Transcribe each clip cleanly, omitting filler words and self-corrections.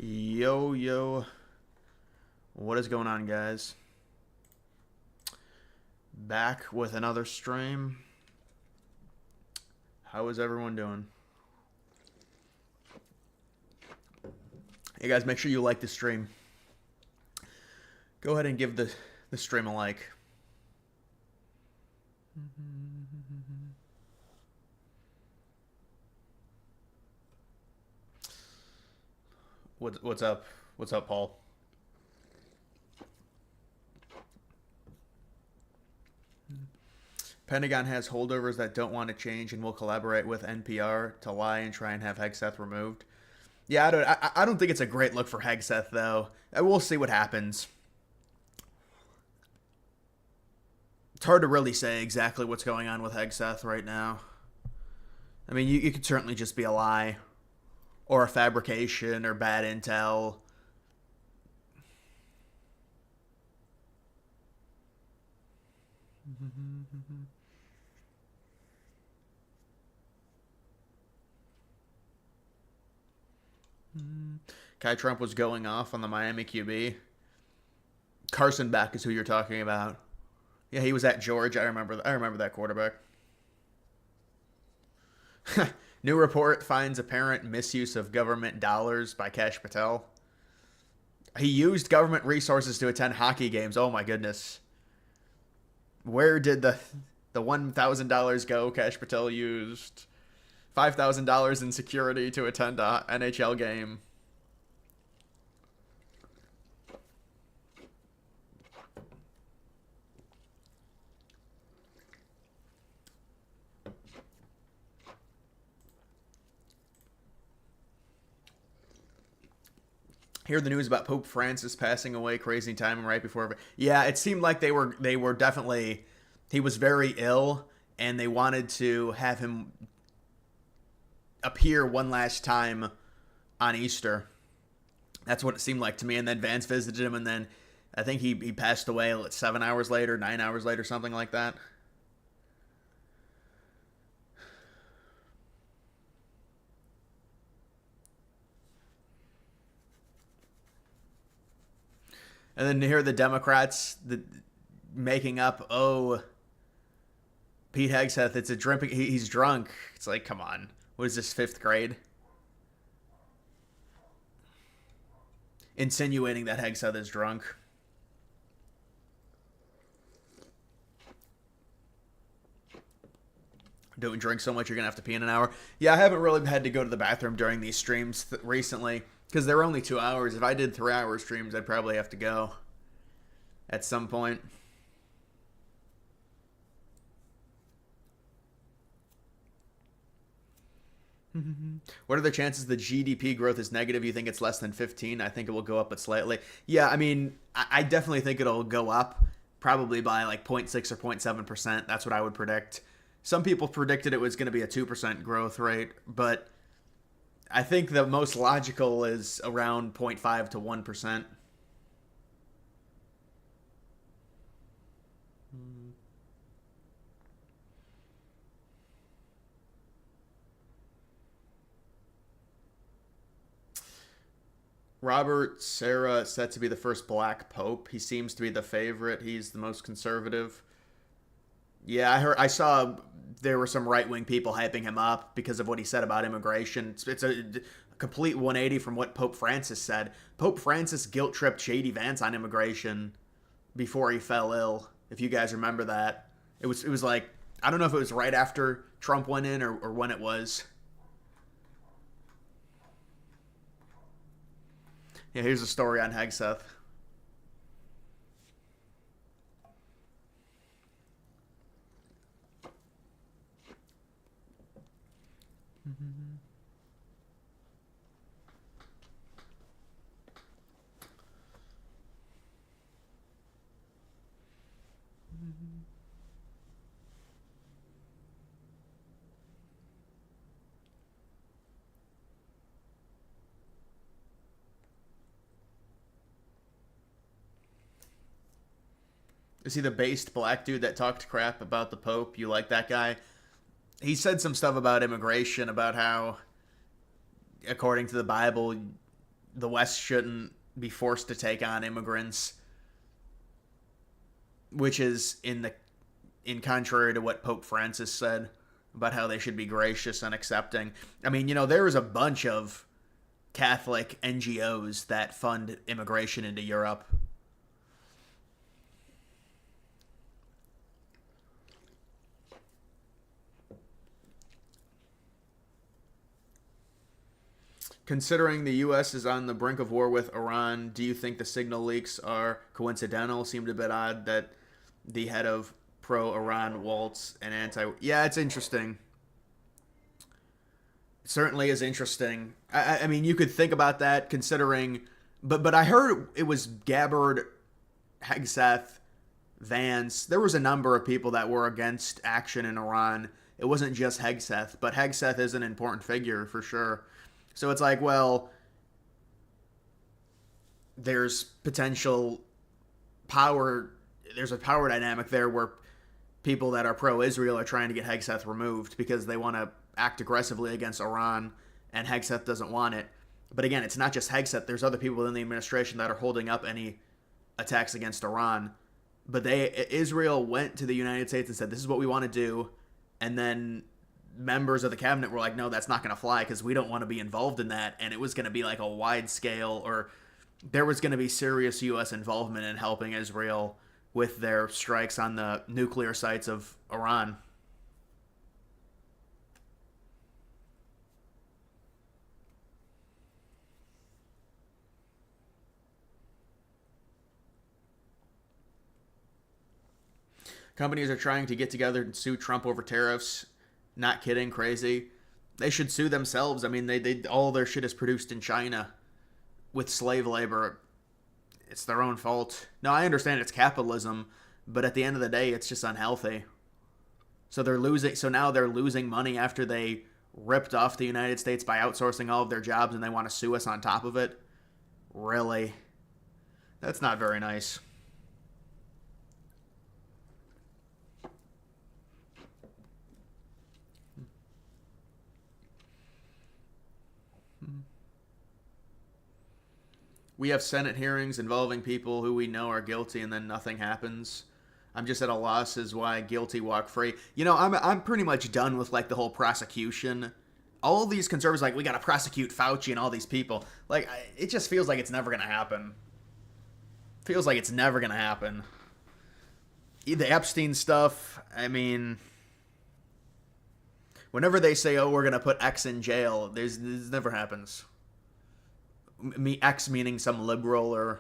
Yo, yo. What is going on, guys? Back with another stream. How is everyone doing? Hey, guys, make sure you like the stream. Go ahead and give the stream a like. What's up? What's up, Paul? Pentagon has holdovers that don't want to change and will collaborate with NPR to lie and try and have Hegseth removed. Yeah, I don't think it's a great look for Hegseth, though. We'll see what happens. It's hard to really say exactly what's going on with Hegseth right now. I mean, you could certainly just be a lie, or a fabrication, or bad intel. Kai Trump was going off on the Miami QB. Carson Beck is who you're talking about. Yeah, he was at Georgia. I remember that quarterback. New report finds apparent misuse of government dollars by Kash Patel. He used government resources to attend hockey games. Oh my goodness. Where did the $1,000 go Kash Patel used $5,000 in security to attend a NHL game? Hear the news about Pope Francis passing away, crazy timing right before. Yeah, it seemed like they were definitely. He was very ill, and they wanted to have him appear one last time on Easter. That's what it seemed like to me. And then Vance visited him, and then I think he passed away 7 hours later, 9 hours later, something like that. And then to hear the Democrats making up, oh, Pete Hegseth, it's a dripping, he's drunk. It's like, come on. What is this, 5th grade? Insinuating that Hegseth is drunk. Don't drink so much you're going to have to pee in an hour. Yeah, I haven't really had to go to the bathroom during these streams recently. Because they're only 2 hours. If I did 3-hour streams, I'd probably have to go at some point. What are the chances the GDP growth is negative? You think it's less than 15? I think it will go up, but slightly. Yeah, I mean, I definitely think it'll go up, probably by like 0.6 or 0.7%. That's what I would predict. Some people predicted it was going to be a 2% growth rate, but I think the most logical is around 0.5 to 1%. Robert Serra set to be the first black pope. He seems to be the favorite. He's the most conservative. Yeah, I saw there were some right-wing people hyping him up because of what he said about immigration. It's a complete 180 from what Pope Francis said. Pope Francis guilt-tripped J.D. Vance on immigration before he fell ill, if you guys remember that. It was like, I don't know if it was right after Trump went in or when it was. Yeah, here's a story on Hegseth. Is he the based black dude that talked crap about the Pope? You like that guy? He said some stuff about immigration, about how, according to the Bible, the West shouldn't be forced to take on immigrants, which is in contrary to what Pope Francis said about how they should be gracious and accepting. I mean, there is a bunch of Catholic NGOs that fund immigration into Europe. Considering the U.S. is on the brink of war with Iran, do you think the signal leaks are coincidental? Seemed a bit odd that the head of pro-Iran Waltz and anti... Yeah, it's interesting. It certainly is interesting. I mean, you could think about that considering... But I heard it was Gabbard, Hegseth, Vance. There was a number of people that were against action in Iran. It wasn't just Hegseth, but Hegseth is an important figure for sure. So it's like, well, there's potential power, there's a power dynamic there where people that are pro-Israel are trying to get Hegseth removed because they want to act aggressively against Iran, and Hegseth doesn't want it. But again, it's not just Hegseth. There's other people within the administration that are holding up any attacks against Iran. But Israel went to the United States and said, this is what we want to do. And then members of the cabinet were like, no, that's not going to fly because we don't want to be involved in that. And it was going to be like a wide scale, or there was going to be serious U.S. involvement in helping Israel with their strikes on the nuclear sites of Iran. Companies are trying to get together and sue Trump over tariffs. Not kidding, crazy. They should sue themselves. I mean, they all their shit is produced in China with slave labor. It's their own fault. No, I understand it's capitalism, but at the end of the day, it's just unhealthy. So they're losing. So now they're losing money after they ripped off the United States by outsourcing all of their jobs, and they want to sue us on top of it. Really? That's not very nice. We have Senate hearings involving people who we know are guilty, and then nothing happens. I'm just at a loss as why guilty walk free. I'm pretty much done with like the whole prosecution. All these conservatives we got to prosecute Fauci and all these people. It just feels like it's never gonna happen. Feels like it's never gonna happen. The Epstein stuff. I mean, whenever they say, "Oh, we're gonna put X in jail," this never happens. X meaning some liberal or...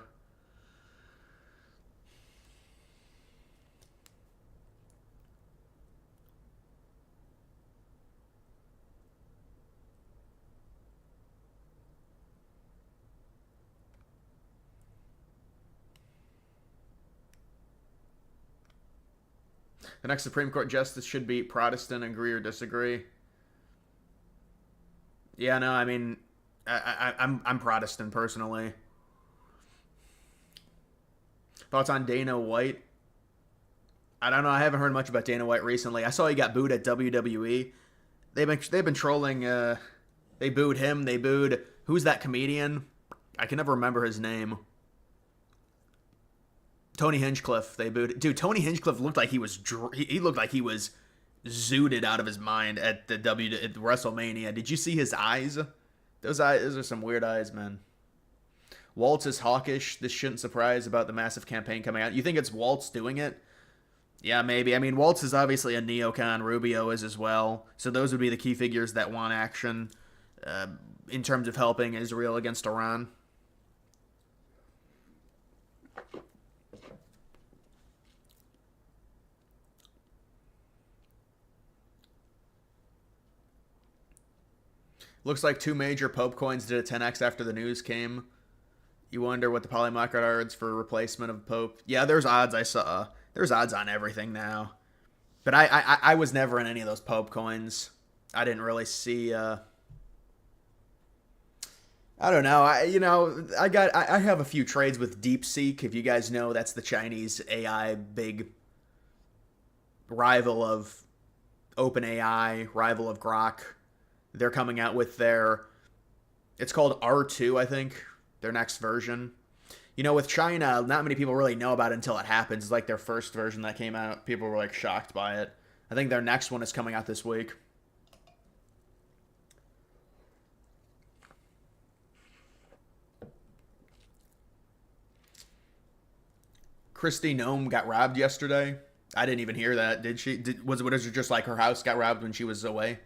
The next Supreme Court justice should be Protestant, agree or disagree? Yeah, no, I mean... I'm Protestant personally. Thoughts on Dana White? I don't know. I haven't heard much about Dana White recently. I saw he got booed at WWE. They've been trolling. They booed him. They booed who's that comedian? I can never remember his name. Tony Hinchcliffe. They booed. Dude, Tony Hinchcliffe looked like he was. He looked like he was zooted out of his mind at the at WrestleMania. Did you see his eyes? Those are some weird eyes, man. Waltz is hawkish. This shouldn't surprise about the massive campaign coming out. You think it's Waltz doing it? Yeah, maybe. I mean, Waltz is obviously a neocon. Rubio is as well. So those would be the key figures that want action in terms of helping Israel against Iran. Looks like two major Pope coins did a 10x after the news came. You wonder what the polymarket odds for replacement of Pope. Yeah, there's odds I saw. There's odds on everything now. But I was never in any of those Pope coins. I didn't really see... I don't know. I have a few trades with DeepSeek. If you guys know, that's the Chinese AI big rival of OpenAI, rival of Grok. They're coming out with their... It's called R2, I think. their next version. You know, with China, not many people really know about it until it happens. It's like their first version that came out. People were like shocked by it. I think their next one is coming out this week. Kristi Noem got robbed yesterday. I didn't even hear that. Did she? Was it just like her house got robbed when she was away?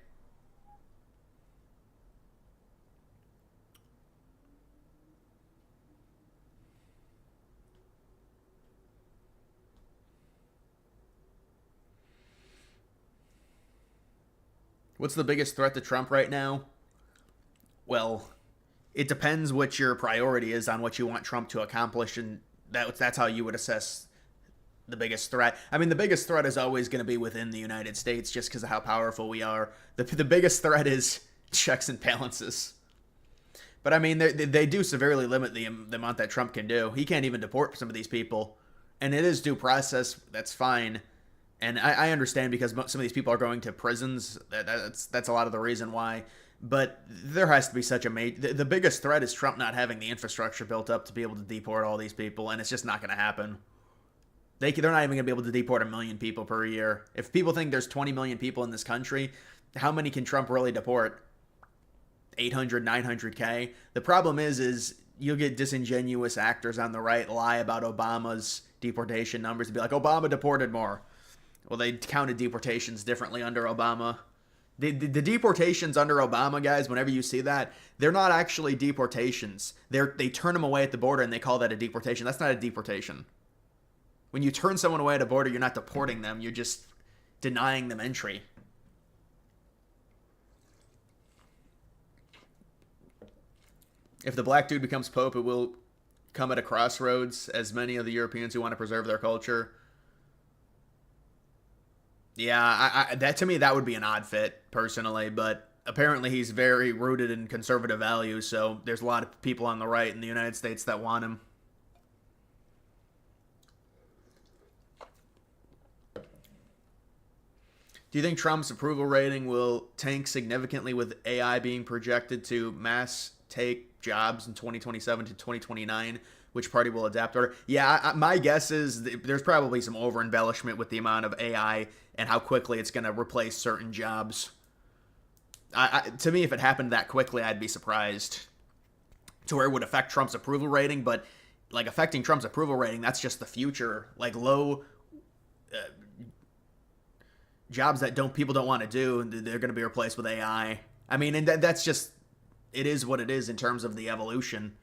What's the biggest threat to Trump right now? Well, it depends what your priority is on what you want Trump to accomplish, and that's how you would assess the biggest threat. I mean, the biggest threat is always going to be within the United States just because of how powerful we are. The biggest threat is checks and balances. But I mean, they do severely limit the amount that Trump can do. He can't even deport some of these people. And it is due process. That's fine. And I understand because some of these people are going to prisons. That's a lot of the reason why. But there has to be such a the biggest threat is Trump not having the infrastructure built up to be able to deport all these people. And it's just not going to happen. They're not even going to be able to deport 1 million people per year. If people think there's 20 million people in this country, how many can Trump really deport? 800, 900K. The problem is you'll get disingenuous actors on the right lie about Obama's deportation numbers and be like, Obama deported more. Well, they counted deportations differently under Obama. The deportations under Obama, guys, whenever you see that, they're not actually deportations. They turn them away at the border and they call that a deportation. That's not a deportation. When you turn someone away at a border, you're not deporting them. You're just denying them entry. If the black dude becomes pope, it will come at a crossroads, as many of the Europeans who want to preserve their culture. Yeah, that to me, that would be an odd fit, personally, but apparently he's very rooted in conservative values, so there's a lot of people on the right in the United States that want him. Do you think Trump's approval rating will tank significantly with AI being projected to mass take jobs in 2027 to 2029? Which party will adapt? Or my guess is there's probably some over embellishment with the amount of AI and how quickly it's going to replace certain jobs. To me, if it happened that quickly, I'd be surprised to where it would affect Trump's approval rating. But like affecting Trump's approval rating, that's just the future. Like low jobs that people don't want to do, they're going to be replaced with AI. I mean, and that's just, it is what it is in terms of the evolution.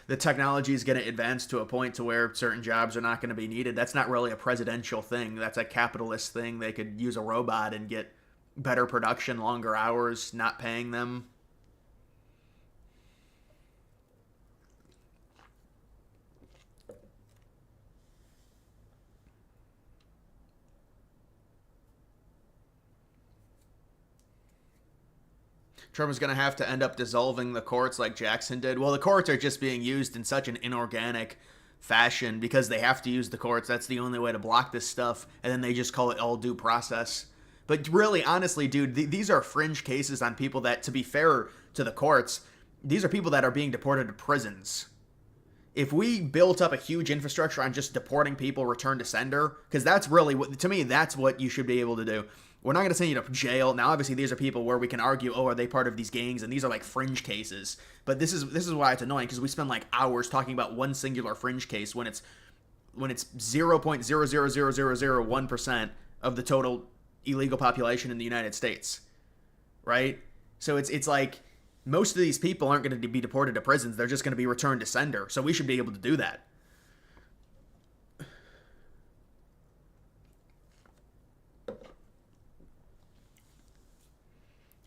The technology is going to advance to a point to where certain jobs are not going to be needed. That's not really a presidential thing. That's a capitalist thing. They could use a robot and get better production, longer hours, not paying them. Trump is going to have to end up dissolving the courts like Jackson did. Well, the courts are just being used in such an inorganic fashion because they have to use the courts. That's the only way to block this stuff. And then they just call it all due process. But really, honestly, dude, these are fringe cases on people that, to be fair to the courts, these are people that are being deported to prisons. If we built up a huge infrastructure on just deporting people return to sender, because that's really, to me, that's what you should be able to do. We're not going to send you to jail. Now, obviously, these are people where we can argue, are they part of these gangs? And these are like fringe cases. But this is why it's annoying, because we spend like hours talking about one singular fringe case when it's 0.0000001% of the total illegal population in the United States, right? So it's like most of these people aren't going to be deported to prisons. They're just going to be returned to sender. So we should be able to do that.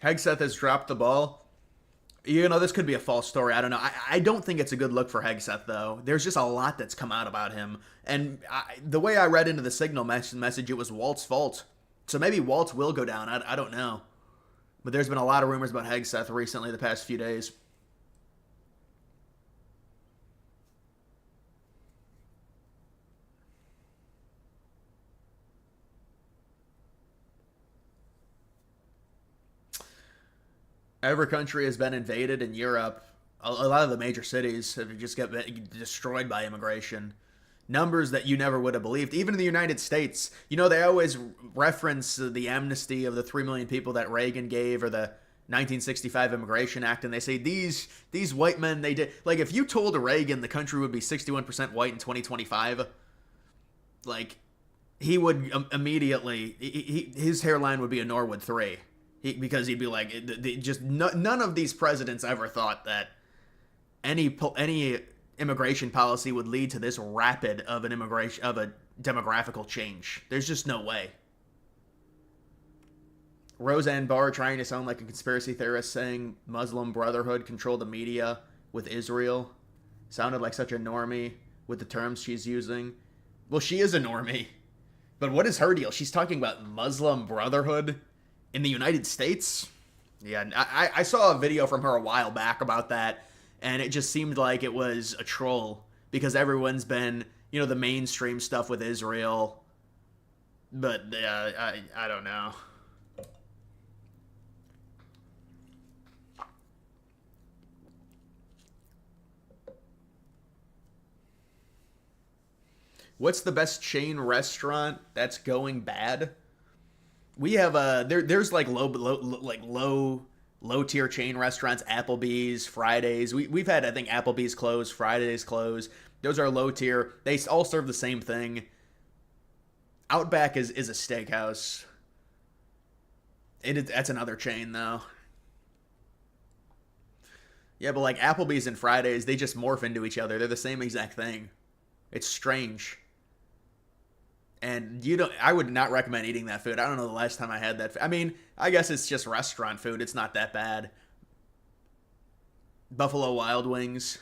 Hegseth has dropped the ball. You know, this could be a false story. I don't know. I don't think it's a good look for Hegseth, though. There's just a lot that's come out about him. And the way I read into the Signal message, it was Walt's fault. So maybe Waltz will go down. I don't know. But there's been a lot of rumors about Hegseth recently the past few days. Every country has been invaded in Europe. A lot of the major cities have just got destroyed by immigration. Numbers that you never would have believed. Even in the United States, you know, they always reference the amnesty of the 3 million people that Reagan gave, or the 1965 Immigration Act, and they say these white men, they did. Like, if you told Reagan the country would be 61% white in 2025, like, he would immediately, his hairline would be a Norwood 3. Because he'd be like, none of these presidents ever thought that any immigration policy would lead to this rapid of a demographical change. There's just no way. Roseanne Barr trying to sound like a conspiracy theorist, saying Muslim Brotherhood controlled the media with Israel. Sounded like such a normie with the terms she's using. Well, she is a normie. But what is her deal? She's talking about Muslim Brotherhood in the United States? Yeah, I saw a video from her a while back about that, and it just seemed like it was a troll, because everyone's been, you know, the mainstream stuff with Israel. But, I don't know. What's the best chain restaurant that's going bad? We have there's like low tier chain restaurants, Applebee's, Fridays. We've had, I think, Applebee's close, Fridays close. Those are low tier. They all serve the same thing. Outback is a steakhouse. That's another chain though. Yeah, but like Applebee's and Fridays, they just morph into each other. They're the same exact thing. It's strange. And I would not recommend eating that food. I don't know the last time I had that. I mean, I guess it's just restaurant food. It's not that bad. Buffalo Wild Wings.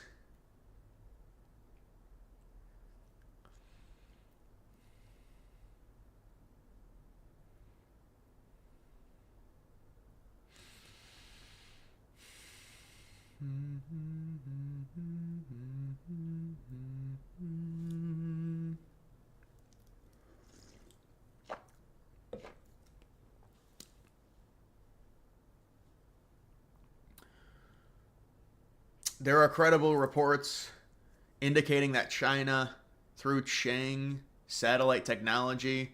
There are credible reports indicating that China, through Chang satellite technology,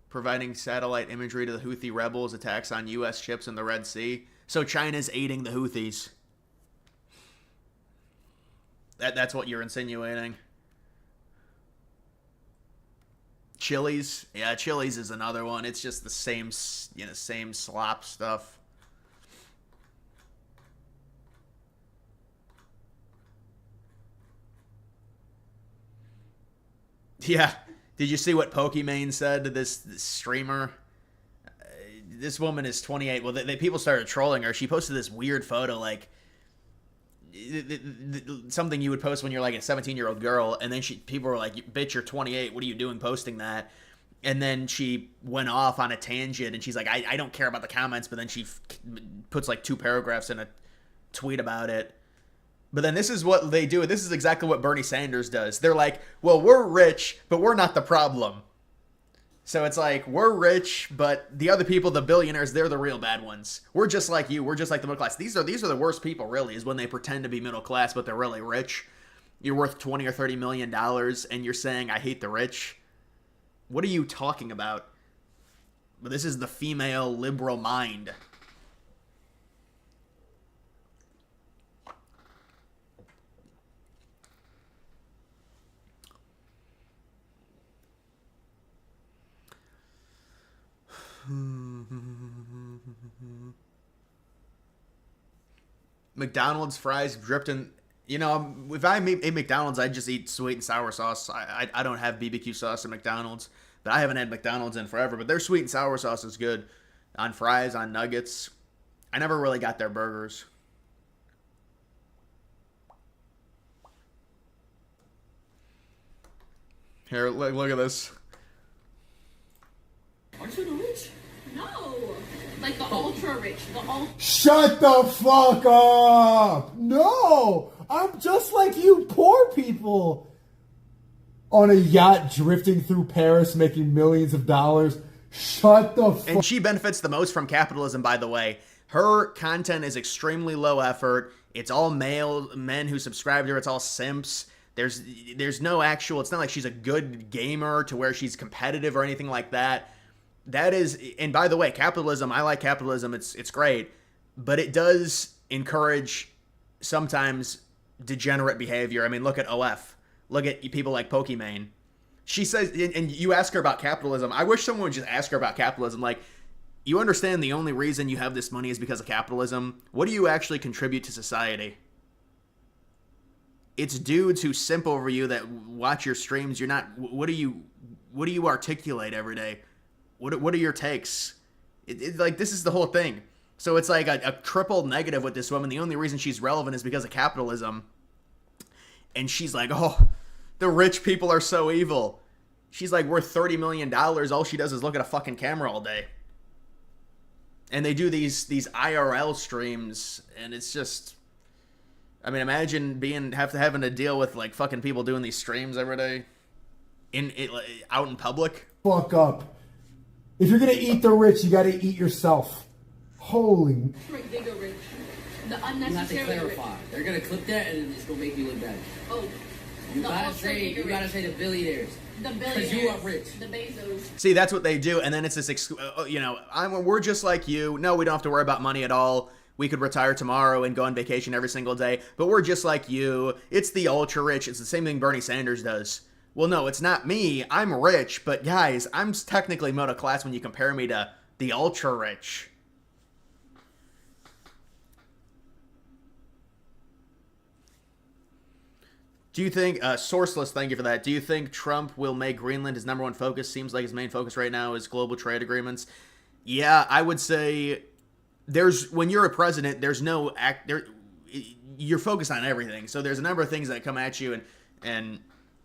providing satellite imagery to the Houthi rebels' attacks on U.S. ships in the Red Sea. So China's aiding the Houthis. That's what you're insinuating. Chili's? Yeah, Chili's is another one. It's just the same slop stuff. Yeah. Did you see what Pokimane said to this streamer? This woman is 28. Well, people started trolling her. She posted this weird photo, like something you would post when you're like a 17-year-old girl, and then people were like, "Bitch, you're 28. What are you doing posting that?" And then she went off on a tangent, and she's like, I don't care about the comments, but then she puts like 2 paragraphs in a tweet about it. But then this is what they do. This is exactly what Bernie Sanders does. They're like, well, we're rich, but we're not the problem. So it's like, we're rich, but the other people, the billionaires, they're the real bad ones. We're just like you. We're just like the middle class. These are the worst people, really, is when they pretend to be middle class, but they're really rich. You're worth $20 or $30 million, and you're saying, I hate the rich. What are you talking about? But this is the female liberal mind. McDonald's fries dripped in, if I ate McDonald's, I'd just eat sweet and sour sauce. I don't have BBQ sauce at McDonald's, but I haven't had McDonald's in forever. But their sweet and sour sauce is good on fries, on nuggets. I never really got their burgers. Here, look at this. Aren't you the rich? No. Like the ultra rich. Shut the fuck up! No! I'm just like you poor people! On a yacht drifting through Paris making millions of dollars. Shut the fuck up. And she benefits the most from capitalism, by the way. Her content is extremely low effort. It's all male men who subscribe to her. It's all simps. There's no actual. It's not like she's a good gamer to where she's competitive or anything like that. That is, and by the way, capitalism. I like capitalism. It's great, but it does encourage sometimes degenerate behavior. I mean, look at OF. Look at people like Pokimane. She says, and you ask her about capitalism. I wish someone would just ask her about capitalism. Like, you understand the only reason you have this money is because of capitalism? What do you actually contribute to society? It's dudes who simp over you that watch your streams. You're not. What do you articulate every day? What are your takes? Like, this is the whole thing. So it's like a triple negative with this woman. The only reason she's relevant is because of capitalism. And she's like, oh, the rich people are so evil. She's like worth $30 million. All she does is look at a fucking camera all day. And they do these IRL streams, and it's just, I mean, imagine having to deal with like fucking people doing these streams every day, out in public. Fuck up. If you're gonna eat the rich, you gotta eat yourself. Holy. Right, they go rich. The You have to unnecessary clarify. rich. They're gonna clip that and it's gonna make you look bad. Oh. You The gotta ultra say mega you gotta rich. say the billionaires. The Because you are billionaires. rich. The Bezos. See, that's what they do, and then it's this, we're just like you. No, we don't have to worry about money at all. We could retire tomorrow and go on vacation every single day, but we're just like you. It's the ultra rich. It's the same thing Bernie Sanders does. Well, no, it's not me. I'm rich, but guys, I'm technically middle class when you compare me to the ultra rich. Do you think, Sourceless, thank you for that. Do you think Trump will make Greenland his number one focus? Seems like his main focus right now is global trade agreements. Yeah, I would say when you're a president, you're focused on everything. So there's a number of things that come at you, and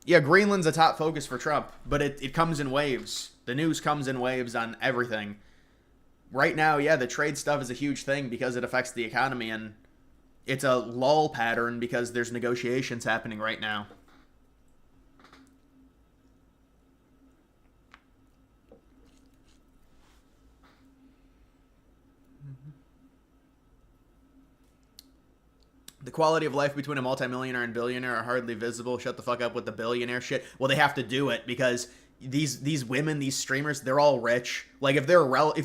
yeah, Greenland's a top focus for Trump, but it comes in waves. The news comes in waves on everything. Right now, yeah, the trade stuff is a huge thing because it affects the economy, and it's a lull pattern because there's negotiations happening right now. The quality of life between a multimillionaire and billionaire are hardly visible. Shut the fuck up with the billionaire shit. Well, they have to do it because these women, these streamers, they're all rich. Like, if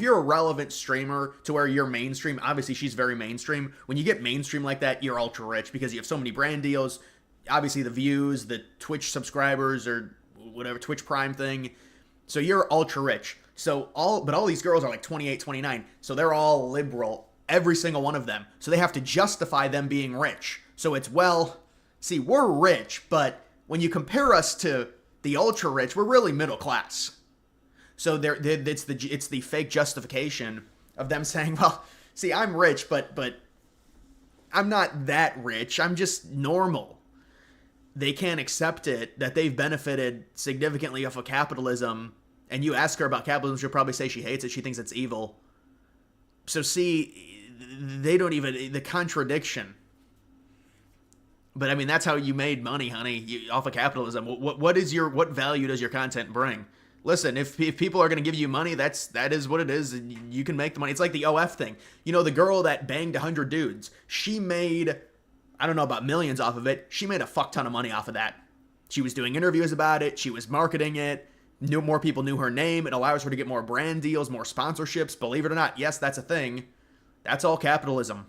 you're a relevant streamer to where you're mainstream, obviously she's very mainstream. When you get mainstream like that, you're ultra rich because you have so many brand deals. Obviously the views, the Twitch subscribers, or whatever, Twitch Prime thing. So you're ultra rich. But all these girls are like 28, 29. So they're all liberal. Every single one of them. So they have to justify them being rich. So it's, well, see, we're rich, but when you compare us to the ultra rich, we're really middle class. So it's the fake justification of them saying, well, see, I'm rich, but I'm not that rich. I'm just normal. They can't accept it that they've benefited significantly off of capitalism. And you ask her about capitalism, she'll probably say she hates it. She thinks it's evil. So see, they don't even, the contradiction. But I mean, that's how you made money, honey, off of capitalism. What value does your content bring? Listen, if people are going to give you money, that is what it is. And you can make the money. It's like the OF thing. You know, the girl that banged 100 dudes, she made, I don't know about millions off of it. She made a fuck ton of money off of that. She was doing interviews about it. She was marketing it. More people knew her name. It allows her to get more brand deals, more sponsorships. Believe it or not, yes, that's a thing. That's all capitalism.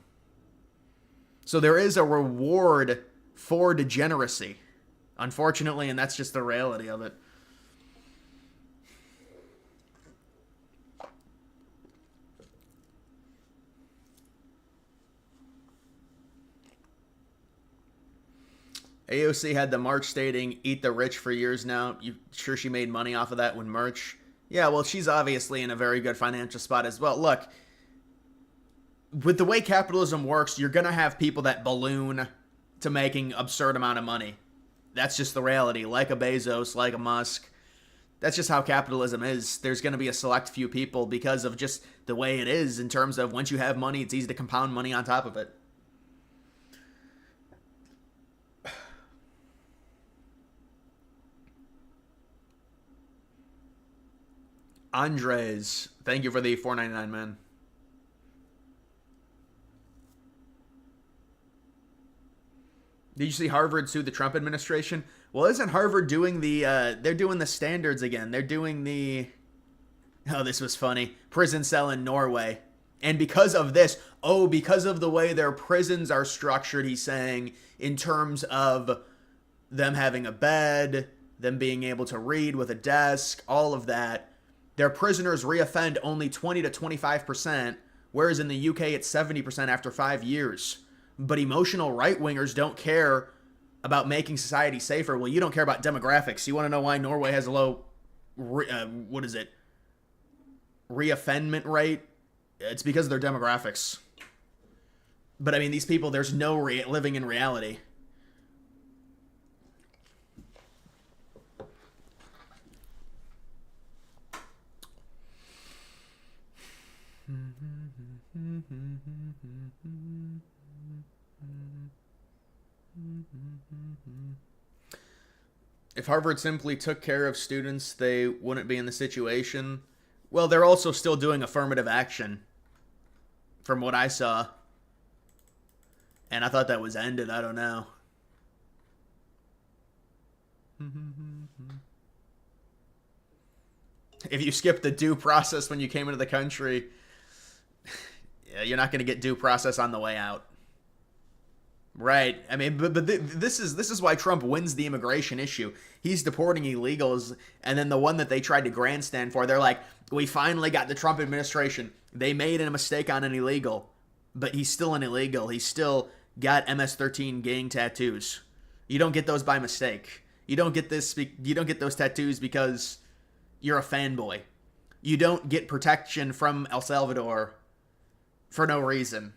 So there is a reward for degeneracy, unfortunately, and that's just the reality of it. AOC had the merch stating, eat the rich for years now. You sure she made money off of that when merch? Yeah, well, she's obviously in a very good financial spot as well. Look, with the way capitalism works, you're going to have people that balloon to making absurd amount of money. That's just the reality. Like a Bezos, like a Musk. That's just how capitalism is. There's going to be a select few people because of just the way it is in terms of once you have money, it's easy to compound money on top of it. Andres, thank you for the $4.99, man. Did you see Harvard sue the Trump administration? Well, isn't Harvard doing they're doing the standards again. They're doing the, oh, this was funny, prison cell in Norway. And because of this, because of the way their prisons are structured, he's saying, in terms of them having a bed, them being able to read with a desk, all of that, their prisoners reoffend only 20 to 25%, whereas in the UK it's 70% after 5 years. But emotional right-wingers don't care about making society safer. Well, you don't care about demographics. You want to know why Norway has a low, reoffendment rate? It's because of their demographics. But I mean, these people, there's no living in reality. If Harvard simply took care of students, they wouldn't be in the situation. Well, they're also still doing affirmative action, from what I saw. And I thought that was ended. I don't know. If you skip the due process when you came into the country, you're not going to get due process on the way out. Right. I mean, but this is why Trump wins the immigration issue. He's deporting illegals, and then the one that they tried to grandstand for, they're like, we finally got the Trump administration. They made a mistake on an illegal, but he's still an illegal. He's still got MS-13 gang tattoos. You don't get those by mistake. You don't get those tattoos because you're a fanboy. You don't get protection from El Salvador for no reason.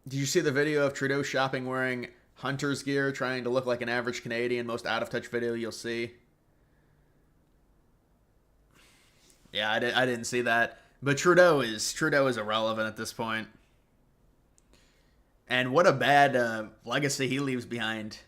Did you see the video of Trudeau shopping wearing hunter's gear, trying to look like an average Canadian? Most out-of-touch video you'll see. Yeah, I didn't see that. But Trudeau is irrelevant at this point. And what a bad legacy he leaves behind.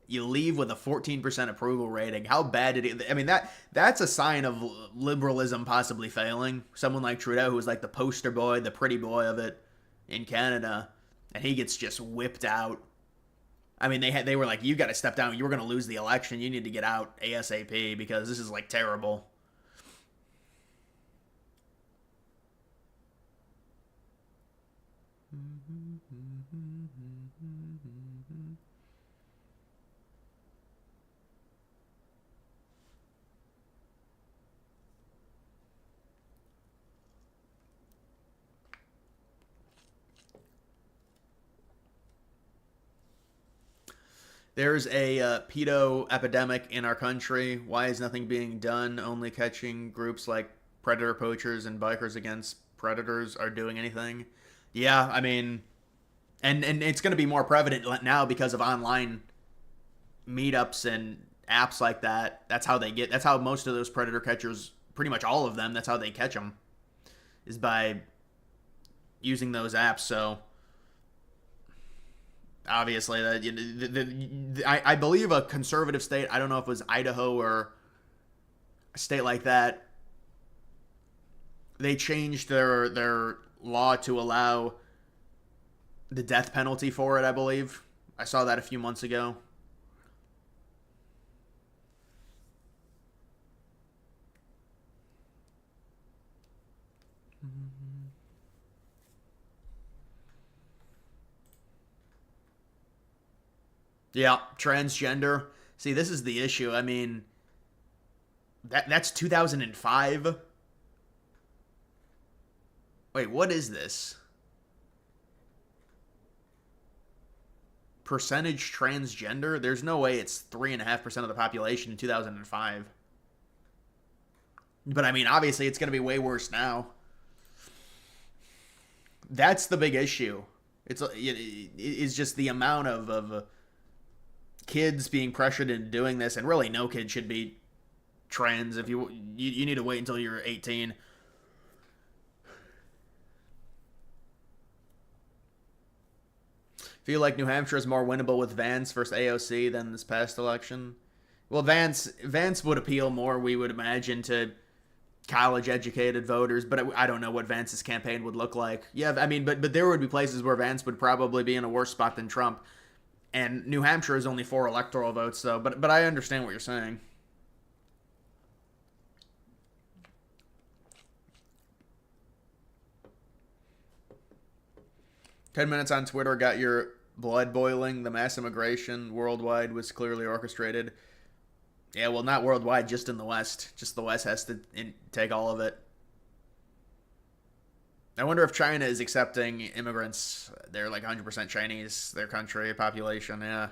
You leave with a 14% approval rating. How bad did he... I mean, that's a sign of liberalism possibly failing. Someone like Trudeau, who was like the poster boy, the pretty boy of it in Canada, and he gets just whipped out. I mean, they were like, you got to step down. You were going to lose the election. You need to get out ASAP because this is like terrible. There's a pedo epidemic in our country. Why is nothing being done? Only catching groups like predator poachers and bikers against predators are doing anything. Yeah, I mean, and it's going to be more prevalent now because of online meetups and apps like that. That's how most of those predator catchers, pretty much all of them, that's how they catch them, is by using those apps. So obviously, I believe a conservative state, I don't know if it was Idaho or a state like that, they changed their law to allow the death penalty for it, I believe. I saw that a few months ago. Yeah, transgender. See, this is the issue. I mean, that's 2005. Wait, what is this? Percentage transgender? There's no way it's 3.5% of the population in 2005. But I mean, obviously, it's going to be way worse now. That's the big issue. It's just the amount of kids being pressured into doing this, and really no kid should be trans. If you need to wait until you're 18. Feel like New Hampshire is more winnable with Vance versus AOC than this past election. Well, Vance would appeal more, we would imagine, to college-educated voters, but I don't know what Vance's campaign would look like. Yeah, I mean, but there would be places where Vance would probably be in a worse spot than Trump. And New Hampshire is only 4 electoral votes, though. But I understand what you're saying. "10 minutes on Twitter got your blood boiling. The mass immigration worldwide was clearly orchestrated." Yeah, well, not worldwide, just in the West. Just the West has to take all of it. I wonder if China is accepting immigrants. They're like 100% Chinese, their country, population, yeah.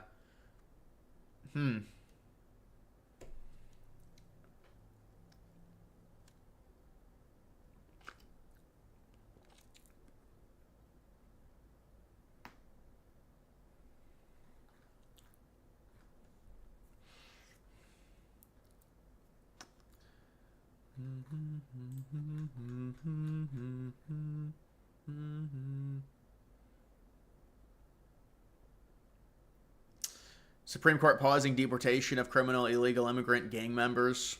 'Supreme Court pausing deportation of criminal illegal immigrant gang members.'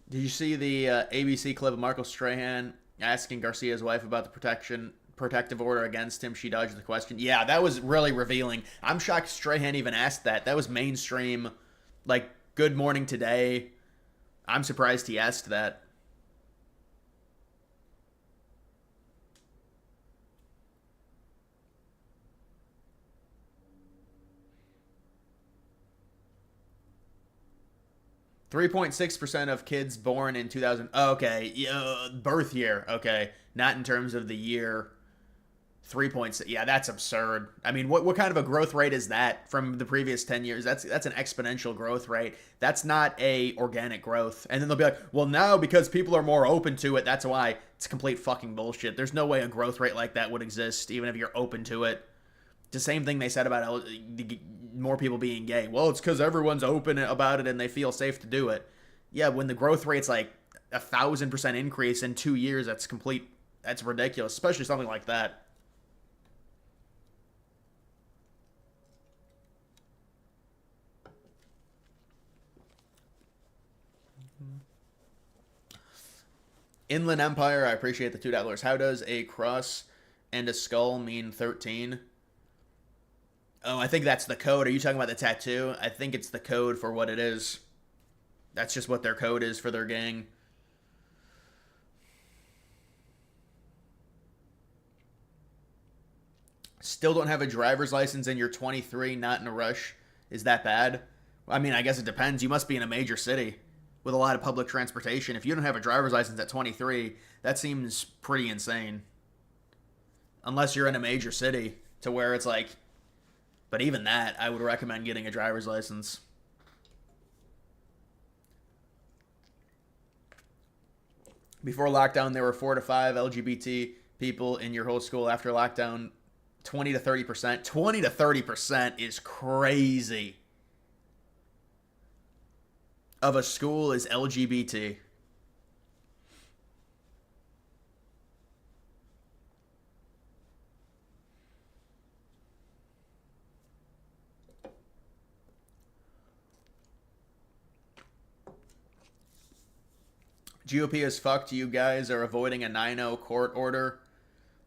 Did you see the ABC clip of Marco Strahan asking Garcia's wife about the protective order against him? She dodged the question. Yeah, that was really revealing. I'm shocked Strahan even asked that. That was mainstream, like, Good Morning Today. I'm surprised he asked that. .6% of kids born in 2000. Oh, okay, birth year. Okay, not in terms of the year. 3.6. Yeah, that's absurd. I mean, what kind of a growth rate is that from the previous 10 years? That's an exponential growth rate. That's not a organic growth. And then they'll be like, well, now because people are more open to it, that's why. It's complete fucking bullshit. There's no way a growth rate like that would exist, even if you're open to it. It's the same thing they said about more people being gay. Well, it's because everyone's open about it and they feel safe to do it. Yeah, when the growth rate's like 1,000% increase in 2 years, that's ridiculous, especially something like that. Inland Empire, I appreciate the $2. How does a cross and a skull mean 13? Oh, I think that's the code. Are you talking about the tattoo? I think it's the code for what it is. That's just what their code is for their gang. Still don't have a driver's license and you're 23, not in a rush. Is that bad? I mean, I guess it depends. You must be in a major city with a lot of public transportation. If you don't have a driver's license at 23, that seems pretty insane. Unless you're in a major city to where it's like, but even that, I would recommend getting a driver's license. Before lockdown, there were 4 to 5 LGBT people in your whole school. After lockdown, 20 to 30%. 20 to 30% is crazy. Of a school is LGBT. GOP is fucked. You guys are avoiding a 9-0 court order.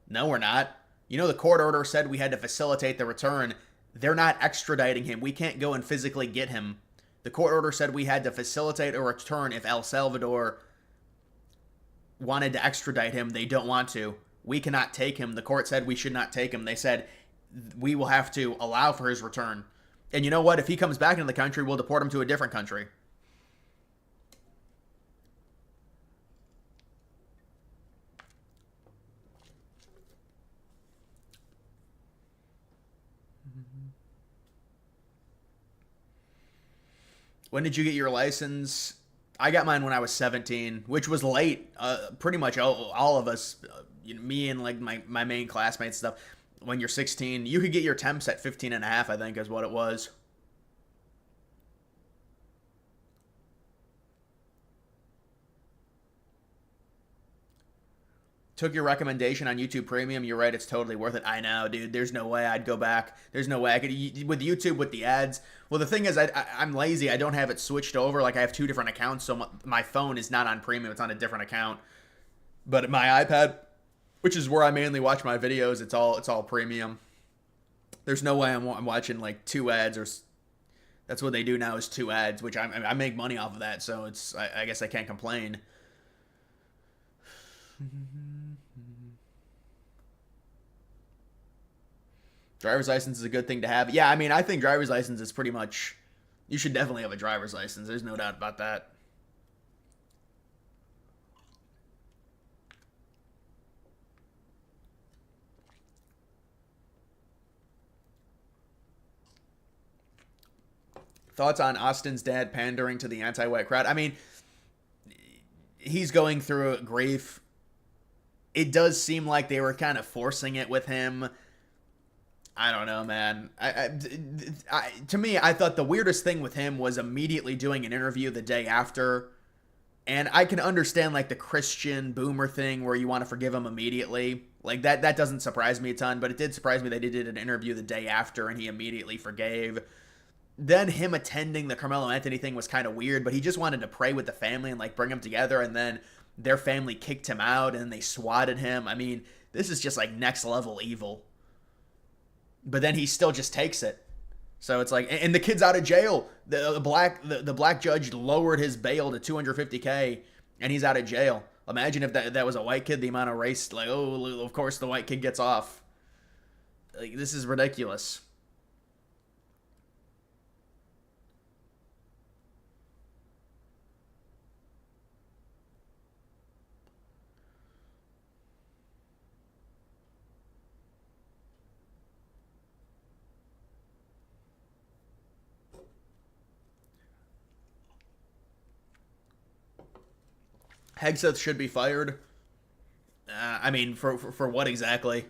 No, we're not. You know, the court order said we had to facilitate the return. They're not extraditing him. We can't go and physically get him. The court order said we had to facilitate a return if El Salvador wanted to extradite him. They don't want to. We cannot take him. The court said we should not take him. They said we will have to allow for his return. And you know what? If he comes back into the country, we'll deport him to a different country. When did you get your license? I got mine when I was 17, which was late. Pretty much all of us, me and like my main classmates stuff. When you're 16, you could get your temps at 15 and a half, I think is what it was. Took your recommendation on YouTube Premium. You're right. It's totally worth it. I know, dude. There's no way I'd go back. There's no way I could. With YouTube, with the ads. Well, the thing is, I'm lazy. I don't have it switched over. Like, I have 2 different accounts, so my phone is not on Premium. It's on a different account. But my iPad, which is where I mainly watch my videos, it's all Premium. There's no way I'm watching, like, 2 ads, or that's what they do now is 2 ads, which I make money off of that, so I guess I can't complain. Driver's license is a good thing to have. Yeah, I mean, I think driver's license is pretty much... You should definitely have a driver's license. There's no doubt about that. Thoughts on Austin's dad pandering to the anti-white crowd? I mean, he's going through grief. It does seem like they were kind of forcing it with him. I don't know, man. To me, I thought the weirdest thing with him was immediately doing an interview the day after. And I can understand, like, the Christian boomer thing where you want to forgive him immediately. Like, that doesn't surprise me a ton, but it did surprise me that he did an interview the day after and he immediately forgave. Then him attending the Carmelo Anthony thing was kind of weird, but he just wanted to pray with the family and, like, bring them together, and then their family kicked him out and they swatted him. I mean, this is just, like, next level evil. But then he still just takes it. So it's like, and the kid's out of jail. The black judge lowered his bail to $250K, and he's out of jail. Imagine if that was a white kid, the amount of race, like, oh, of course the white kid gets off. Like, this is ridiculous. Hegseth should be fired. I mean, for what exactly?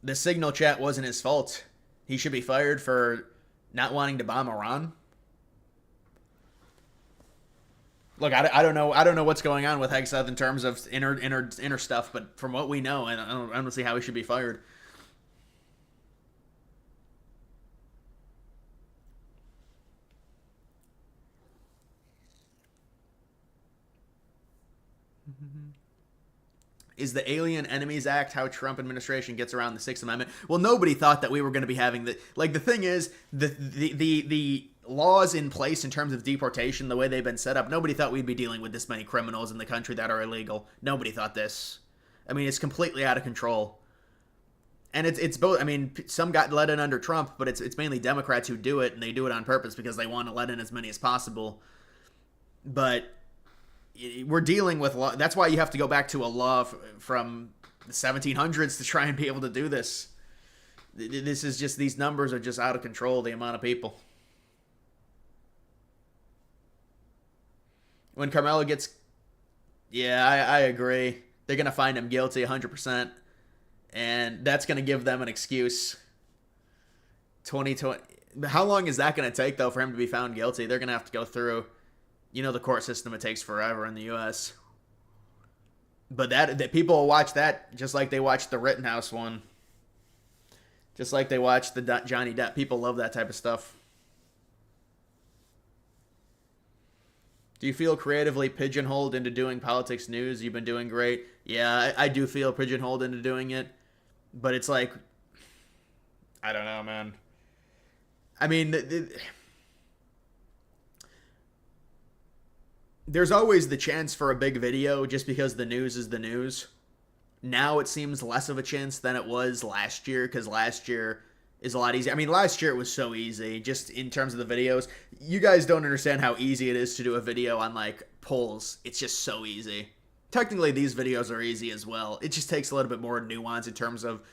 The Signal chat wasn't his fault. He should be fired for not wanting to bomb Iran. Look, I don't know what's going on with Hegseth in terms of inner stuff, but from what we know, I don't see how he should be fired. Is the Alien Enemies Act how Trump administration gets around the 6th Amendment? Well, nobody thought that we were going to be having the... Like, the thing is, the laws in place in terms of deportation, the way they've been set up, nobody thought we'd be dealing with this many criminals in the country that are illegal. Nobody thought this. I mean, it's completely out of control. And it's both... I mean, some got let in under Trump, but it's mainly Democrats who do it, and they do it on purpose because they want to let in as many as possible. But... we're dealing with law. That's why you have to go back to a law from the 1700s to try and be able to do this. This is just, these numbers are just out of control, the amount of people. When Carmelo gets... Yeah, I agree. They're going to find him guilty 100%. And that's going to give them an excuse. 2020... How long is that going to take, though, for him to be found guilty? They're going to have to go through... You know, the court system, it takes forever in the U.S. But that people will watch that just like they watched the Rittenhouse one. Just like they watched the Johnny Depp. People love that type of stuff. Do you feel creatively pigeonholed into doing politics news? You've been doing great. Yeah, I do feel pigeonholed into doing it. But it's like... I don't know, man. I mean... There's always the chance for a big video just because the news is the news. Now it seems less of a chance than it was last year, because last year is a lot easier. I mean, last year it was so easy, just in terms of the videos. You guys don't understand how easy it is to do a video on, like, polls. It's just so easy. Technically, these videos are easy as well. It just takes a little bit more nuance in terms of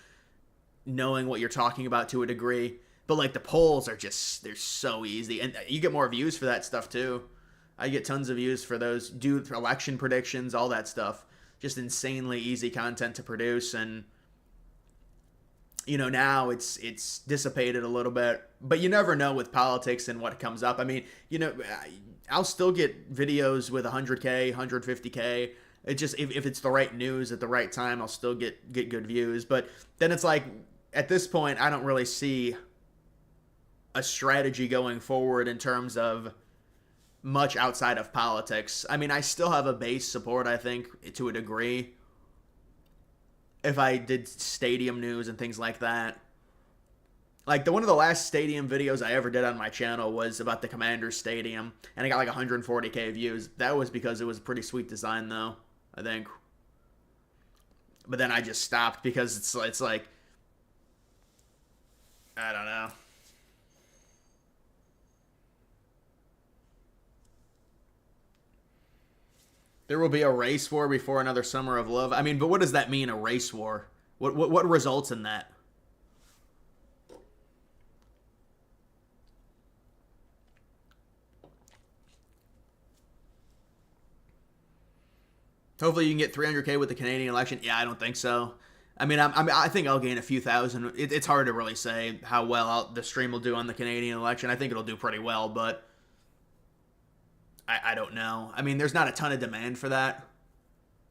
knowing what you're talking about to a degree. But, like, the polls are just, they're so easy. And you get more views for that stuff, too. I get tons of views for those, do election predictions, all that stuff. Just insanely easy content to produce, and you know, now it's dissipated a little bit, but you never know with politics and what comes up. I mean, you know, I'll still get videos with 100K, 150K. It just if it's the right news at the right time, I'll still get good views. But then it's like at this point, I don't really see a strategy going forward in terms of much outside of politics. I mean, I still have a base support, I think, to a degree. If I did stadium news and things like that. Like, one of the last stadium videos I ever did on my channel was about the Commanders Stadium, and I got like 140k views. That was because it was a pretty sweet design, though, I think. But then I just stopped because it's like, I don't know. There will be a race war before another summer of love. I mean, but what does that mean, a race war? What results in that? Hopefully you can get 300k with the Canadian election. Yeah, I don't think so. I mean, I think I'll gain a few thousand. It's hard to really say how well the stream will do on the Canadian election. I think it'll do pretty well, but I don't know. I mean, there's not a ton of demand for that.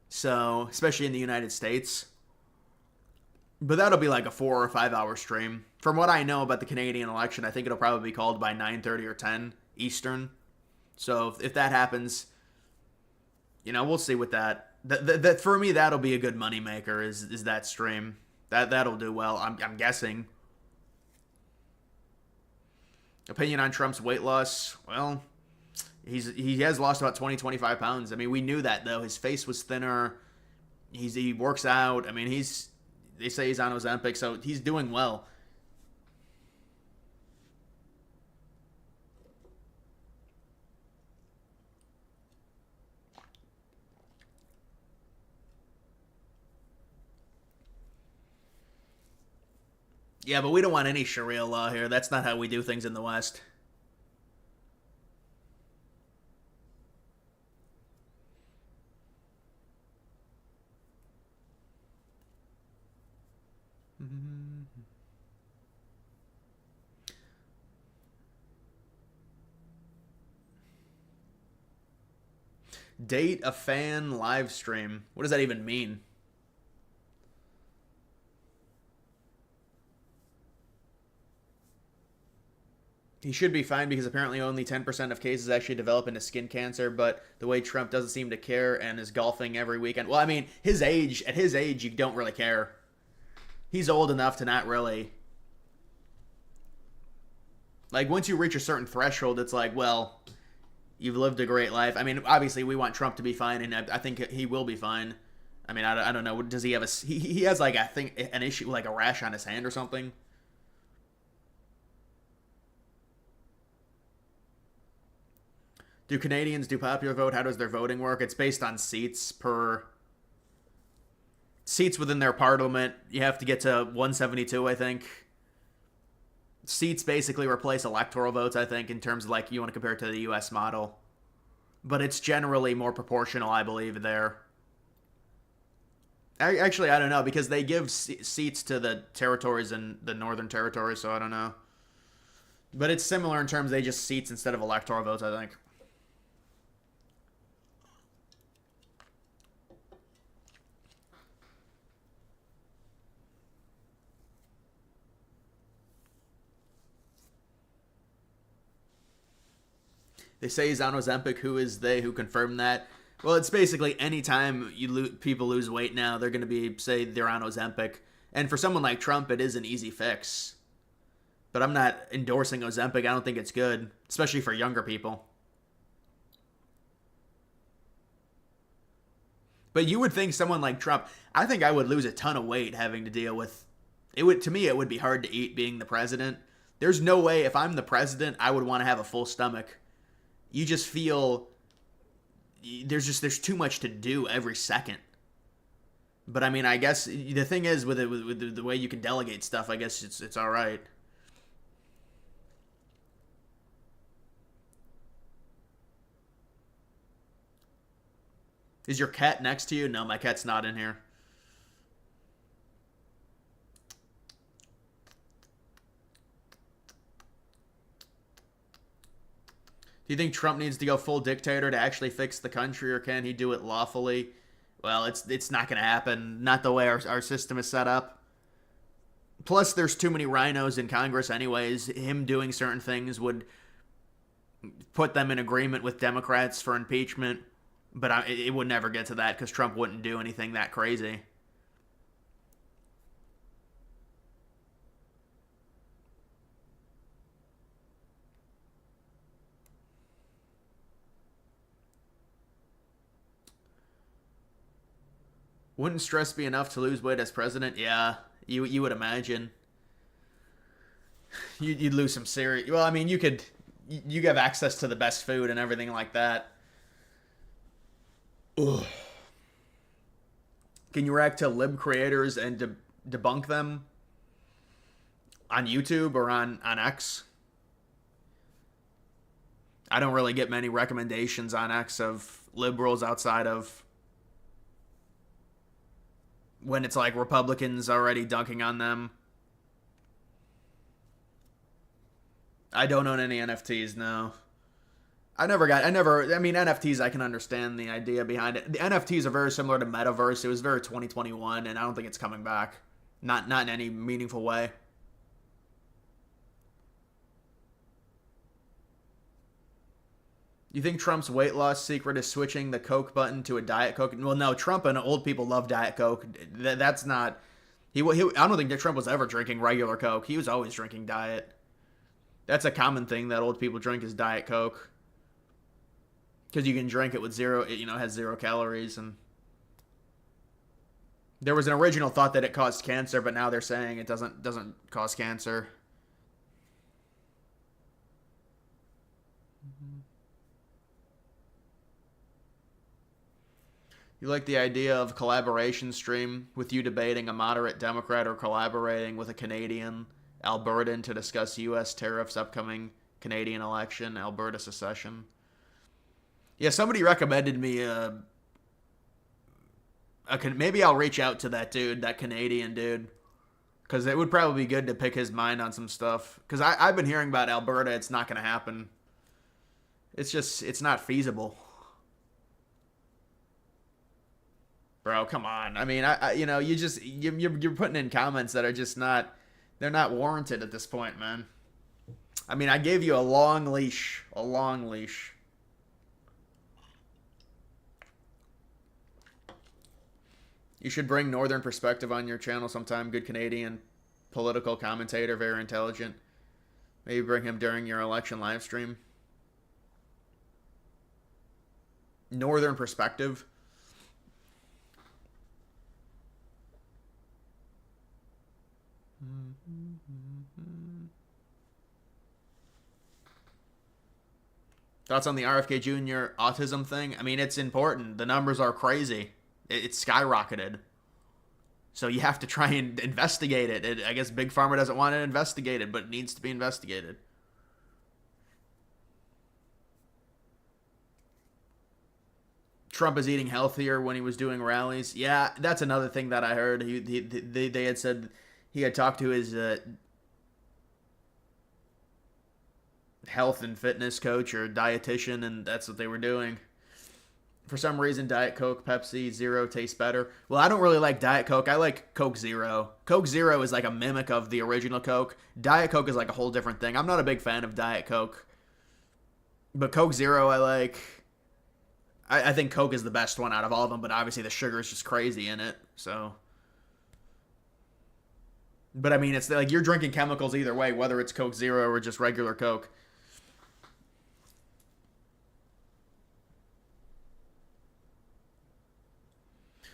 So, especially in the United States. But that'll be like a 4 or 5 hour stream. From what I know about the Canadian election, I think it'll probably be called by 9:30 or 10 Eastern. So if that happens, you know, we'll see with that. That for me, that'll be a good moneymaker, is that stream. That'll do well, I'm guessing. Opinion on Trump's weight loss? Well, he has lost about 20-25 pounds. I mean, we knew that, though. His face was thinner. He works out. I mean, they say he's on Ozempic, so he's doing well. Yeah, but we don't want any Sharia law here. That's not how we do things in the West. Date a fan live stream. What does that even mean? He should be fine because apparently only 10% of cases actually develop into skin cancer, but the way Trump doesn't seem to care and is golfing every weekend. Well, I mean, at his age, you don't really care. He's old enough to not really. Like, once you reach a certain threshold, it's like, well, you've lived a great life. I mean, obviously, we want Trump to be fine, and I think he will be fine. I mean, I don't know. Does he have he has, like, I think, an issue, like a rash on his hand or something? Do Canadians do popular vote? How does their voting work? It's based on seats within their parliament. You have to get to 172, I think. Seats basically replace electoral votes, I think, in terms of, like, you want to compare it to the U.S. model. But it's generally more proportional, I believe, there. Actually, I don't know, because they give seats to the territories in the Northern Territory, so I don't know. But it's similar in terms they just seats instead of electoral votes, I think. They say he's on Ozempic. Who is they? Who confirmed that? Well, it's basically any time people lose weight now, they're going to say they're on Ozempic. And for someone like Trump, it is an easy fix. But I'm not endorsing Ozempic. I don't think it's good, especially for younger people. But you would think someone like Trump, I think I would lose a ton of weight having to deal with it. To me, it would be hard to eat being the president. There's no way if I'm the president, I would want to have a full stomach. You just feel there's too much to do every second. But I mean, I guess the thing is with the way you can delegate stuff, I guess it's all right. Is your cat next to you? No, my cat's not in here. Do you think Trump needs to go full dictator to actually fix the country, or can he do it lawfully? Well, it's not going to happen. Not the way our system is set up. Plus, there's too many rhinos in Congress anyways. Him doing certain things would put them in agreement with Democrats for impeachment. But it would never get to that because Trump wouldn't do anything that crazy. Wouldn't stress be enough to lose weight as president? Yeah, you would imagine. You'd lose some serious. Well, I mean, you have access to the best food and everything like that. Ugh. Can you react to lib creators and debunk them on YouTube or on X? I don't really get many recommendations on X of liberals outside of when it's like Republicans already dunking on them. I don't own any NFTs, no. I mean, NFTs, I can understand the idea behind it. The NFTs are very similar to Metaverse. It was very 2021, and I don't think it's coming back. Not in any meaningful way. You think Trump's weight loss secret is switching the Coke button to a Diet Coke? Well, no, Trump and old people love Diet Coke. That's not... I don't think that Trump was ever drinking regular Coke. He was always drinking Diet. That's a common thing that old people drink is Diet Coke. Because you can drink it with zero... It has 0 calories. And there was an original thought that it caused cancer, but now they're saying it doesn't cause cancer. You like the idea of collaboration stream with you debating a moderate Democrat or collaborating with a Canadian Albertan to discuss U.S. tariffs, upcoming Canadian election, Alberta secession. Yeah, somebody recommended me maybe I'll reach out to that dude, that Canadian dude, because it would probably be good to pick his mind on some stuff. Because I've been hearing about Alberta, it's not going to happen. It's not feasible. Bro, come on. I mean, you're putting in comments that are just not, they're not warranted at this point, man. I mean, I gave you a long leash. You should bring Northern perspective on your channel sometime. Good Canadian political commentator, very intelligent. Maybe bring him during your election live stream. Northern perspective. Thoughts on the RFK Jr. autism thing? I mean, it's important. The numbers are crazy. It's skyrocketed. So you have to try and investigate it. I guess Big Pharma doesn't want it investigated, but it needs to be investigated. Trump is eating healthier when he was doing rallies. Yeah, that's another thing that I heard. They had said he had talked to his health and fitness coach or dietitian, and that's what they were doing. For some reason, Diet Coke, Pepsi, Zero tastes better. Well, I don't really like Diet Coke. I like Coke Zero. Coke Zero is like a mimic of the original Coke. Diet Coke is like a whole different thing. I'm not a big fan of Diet Coke. But Coke Zero I like. I think Coke is the best one out of all of them, but obviously the sugar is just crazy in it, so... But I mean, it's like you're drinking chemicals either way, whether it's Coke Zero or just regular Coke.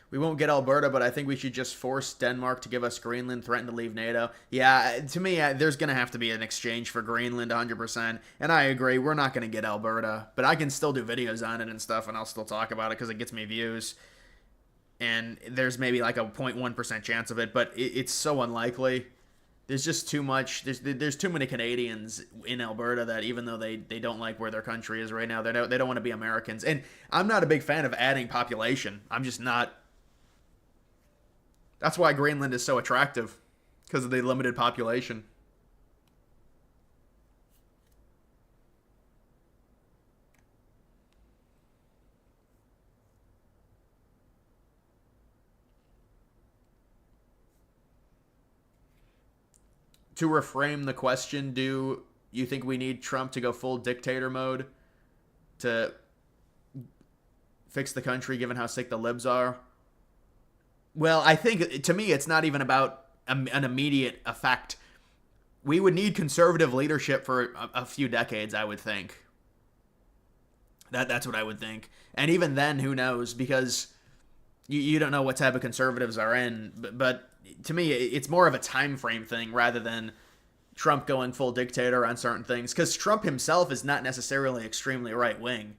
We won't get Alberta, but I think we should just force Denmark to give us Greenland, threaten to leave NATO. Yeah, to me, there's going to have to be an exchange for Greenland 100%. And I agree, we're not going to get Alberta. But I can still do videos on it and stuff, and I'll still talk about it because it gets me views. And there's maybe like a 0.1% chance of it, but it's so unlikely. There's just too much. There's too many Canadians in Alberta that even though they don't like where their country is right now, they don't want to be Americans. And I'm not a big fan of adding population. I'm just not. That's why Greenland is so attractive, because of the limited population. to reframe the question, do you think we need Trump to go full dictator mode to fix the country, given how sick the libs are? Well, I think, to me, it's not even about an immediate effect. We would need conservative leadership for a few decades, I would think. That's what I would think. And even then, who knows? Because you don't know what type of conservatives are in. But to me, it's more of a time frame thing rather than Trump going full dictator on certain things. Because Trump himself is not necessarily extremely right-wing.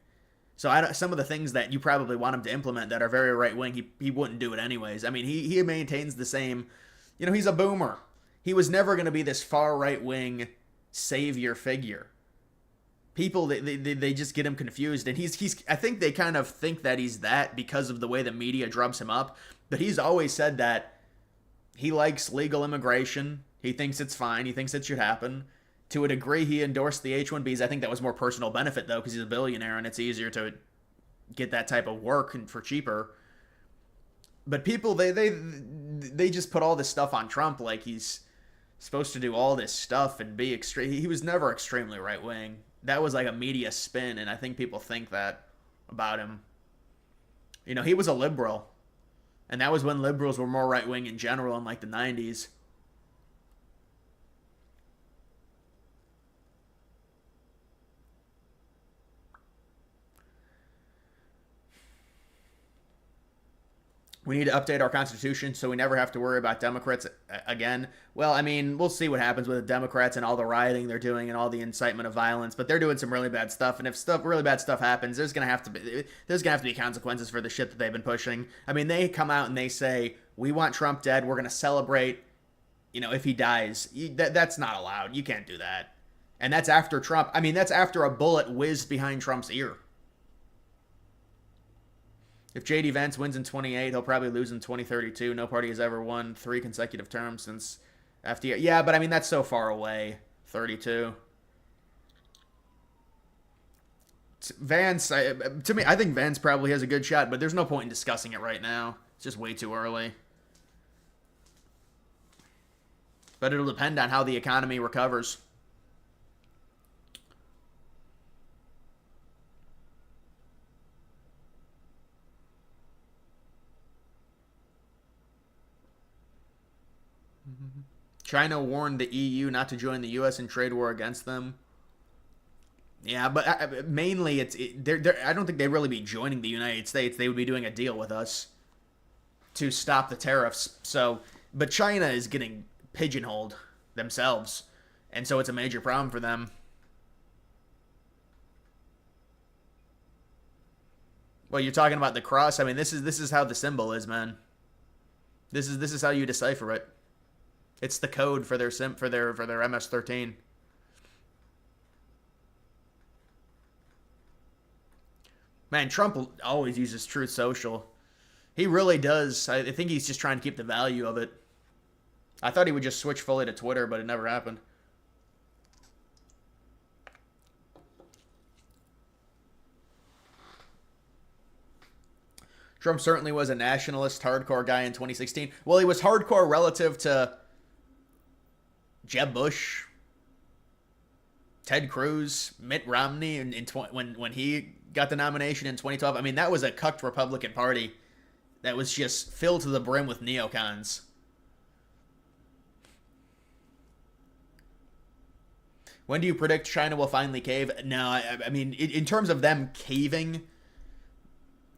So some of the things that you probably want him to implement that are very right-wing, he wouldn't do it anyways. I mean, he maintains the same... he's a boomer. He was never going to be this far right-wing savior figure. People, they just get him confused, and he's I think they kind of think that he's that because of the way the media drums him up, but he's always said that he likes legal immigration. He thinks it's fine. He thinks it should happen. To a degree, he endorsed the H-1Bs. I think that was more personal benefit, though, because he's a billionaire, and it's easier to get that type of work and for cheaper. But people, they just put all this stuff on Trump like he's supposed to do all this stuff and be extreme. He was never extremely right-wing. That was like a media spin, and I think people think that about him. He was a liberal, and that was when liberals were more right-wing in general in like the 90s. We need to update our Constitution so we never have to worry about Democrats again. Well, I mean, we'll see what happens with the Democrats and all the rioting they're doing and all the incitement of violence. But they're doing some really bad stuff, and if really bad stuff happens, there's gonna have to be consequences for the shit that they've been pushing. I mean, they come out and they say, we want Trump dead. We're gonna celebrate, if he dies. That's not allowed. You can't do that. And that's after Trump. I mean, that's after a bullet whizzed behind Trump's ear. If J.D. Vance wins in 28, he'll probably lose in 2032. No party has ever won 3 consecutive terms since FDR. Yeah, but I mean, that's so far away. 32. Vance, to me, I think Vance probably has a good shot, but there's no point in discussing it right now. It's just way too early. But it'll depend on how the economy recovers. China warned the EU not to join the U.S. in trade war against them. Yeah, but mainly I don't think they'd really be joining the United States. They would be doing a deal with us to stop the tariffs. But China is getting pigeonholed themselves, and so it's a major problem for them. Well, you're talking about the cross. I mean, this is how the symbol is, man. This is how you decipher it. It's the code for their MS-13. Man, Trump always uses Truth Social. He really does. I think he's just trying to keep the value of it. I thought he would just switch fully to Twitter, but it never happened. Trump certainly was a nationalist, hardcore guy in 2016. Well, he was hardcore relative to Jeb Bush, Ted Cruz, Mitt Romney, when he got the nomination in 2012. I mean, that was a cucked Republican Party that was just filled to the brim with neocons. When do you predict China will finally cave? No, I mean, in terms of them caving,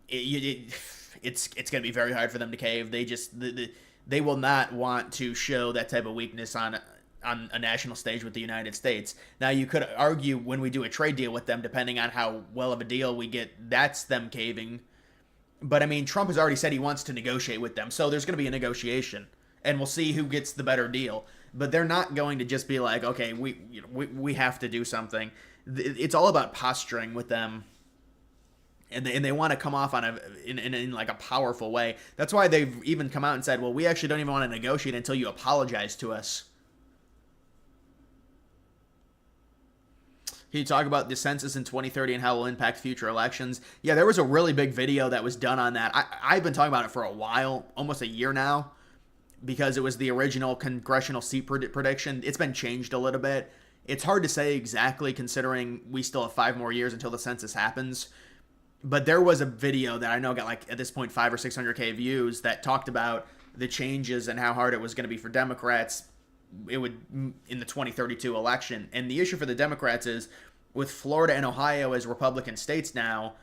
it's going to be very hard for them to cave. They will not want to show that type of weakness on a national stage with the United States. Now, you could argue when we do a trade deal with them, depending on how well of a deal we get, that's them caving. But, I mean, Trump has already said he wants to negotiate with them, so there's going to be a negotiation, and we'll see who gets the better deal. But they're not going to just be like, okay, we have to do something. It's all about posturing with them, and they want to come off in like a powerful way. That's why they've even come out and said, well, we actually don't even want to negotiate until you apologize to us. Can you talk about the census in 2030 and how it will impact future elections? Yeah, there was a really big video that was done on that. I've been talking about it for a while, almost a year now. because it was the original congressional seat prediction. It's been changed a little bit. It's hard to say exactly considering we still have 5 more years until the census happens. But there was a video that I know got like at this point 500 or 600K views that talked about the changes and how hard it was going to be for Democrats in the 2032 election. And the issue for the Democrats is with Florida and Ohio as Republican states now,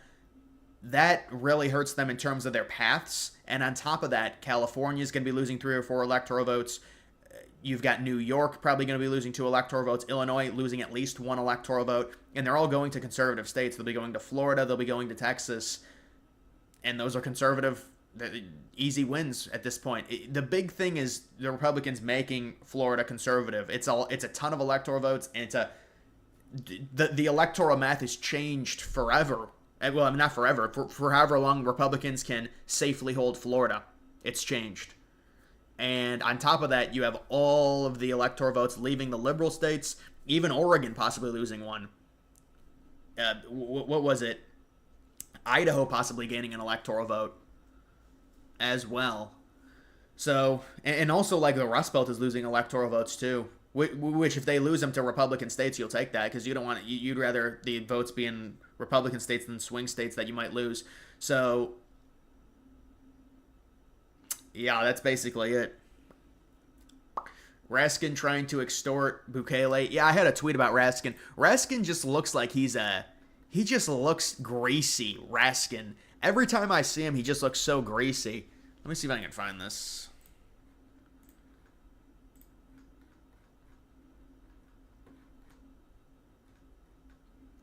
that really hurts them in terms of their paths. And on top of that, California is going to be losing 3 or 4 electoral votes. You've got New York probably going to be losing 2 electoral votes. Illinois losing at least 1 electoral vote. And they're all going to conservative states. They'll be going to Florida. They'll be going to Texas. And those are conservative, easy wins at this point. The big thing is the Republicans making Florida conservative. It's a ton of electoral votes. And the electoral math has changed forever. Well, I mean, not forever. For however long Republicans can safely hold Florida. It's changed. And on top of that, you have all of the electoral votes leaving the liberal states, even Oregon possibly losing one. What was it? Idaho possibly gaining an electoral vote as well. So, and also like the Rust Belt is losing electoral votes too, which if they lose them to Republican states, you'll take that because you don't want you'd rather the votes be in Republican states than swing states that you might lose. So, yeah, that's basically it. Raskin trying to extort Bukele. Yeah, I had a tweet about Raskin. Raskin just looks like he just looks greasy, Raskin. Every time I see him, he just looks so greasy. Let me see if I can find this.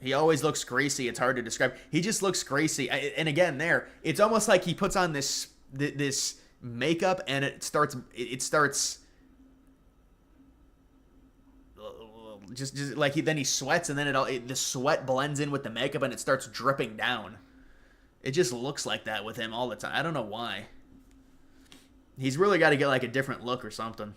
He always looks greasy. It's hard to describe. He just looks greasy. And again, it's almost like he puts on this makeup and it starts just like then he sweats and then the sweat blends in with the makeup and it starts dripping down. It just looks like that with him all the time. I don't know why. He's really got to get like a different look or something.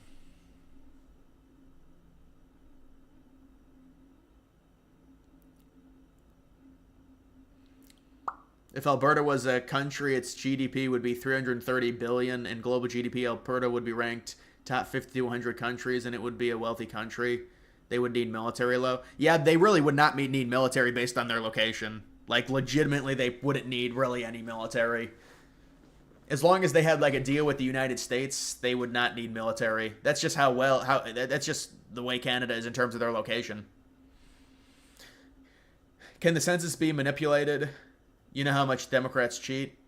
If Alberta was a country, its GDP would be $330 billion, and global GDP, Alberta would be ranked top 50 to 100 countries, and it would be a wealthy country. They would need military low. Yeah, they really would not need military based on their location. Like, legitimately, they wouldn't need really any military. As long as they had like a deal with the United States, they would not need military. That's just that's just the way Canada is in terms of their location. Can the census be manipulated? You know how much Democrats cheat?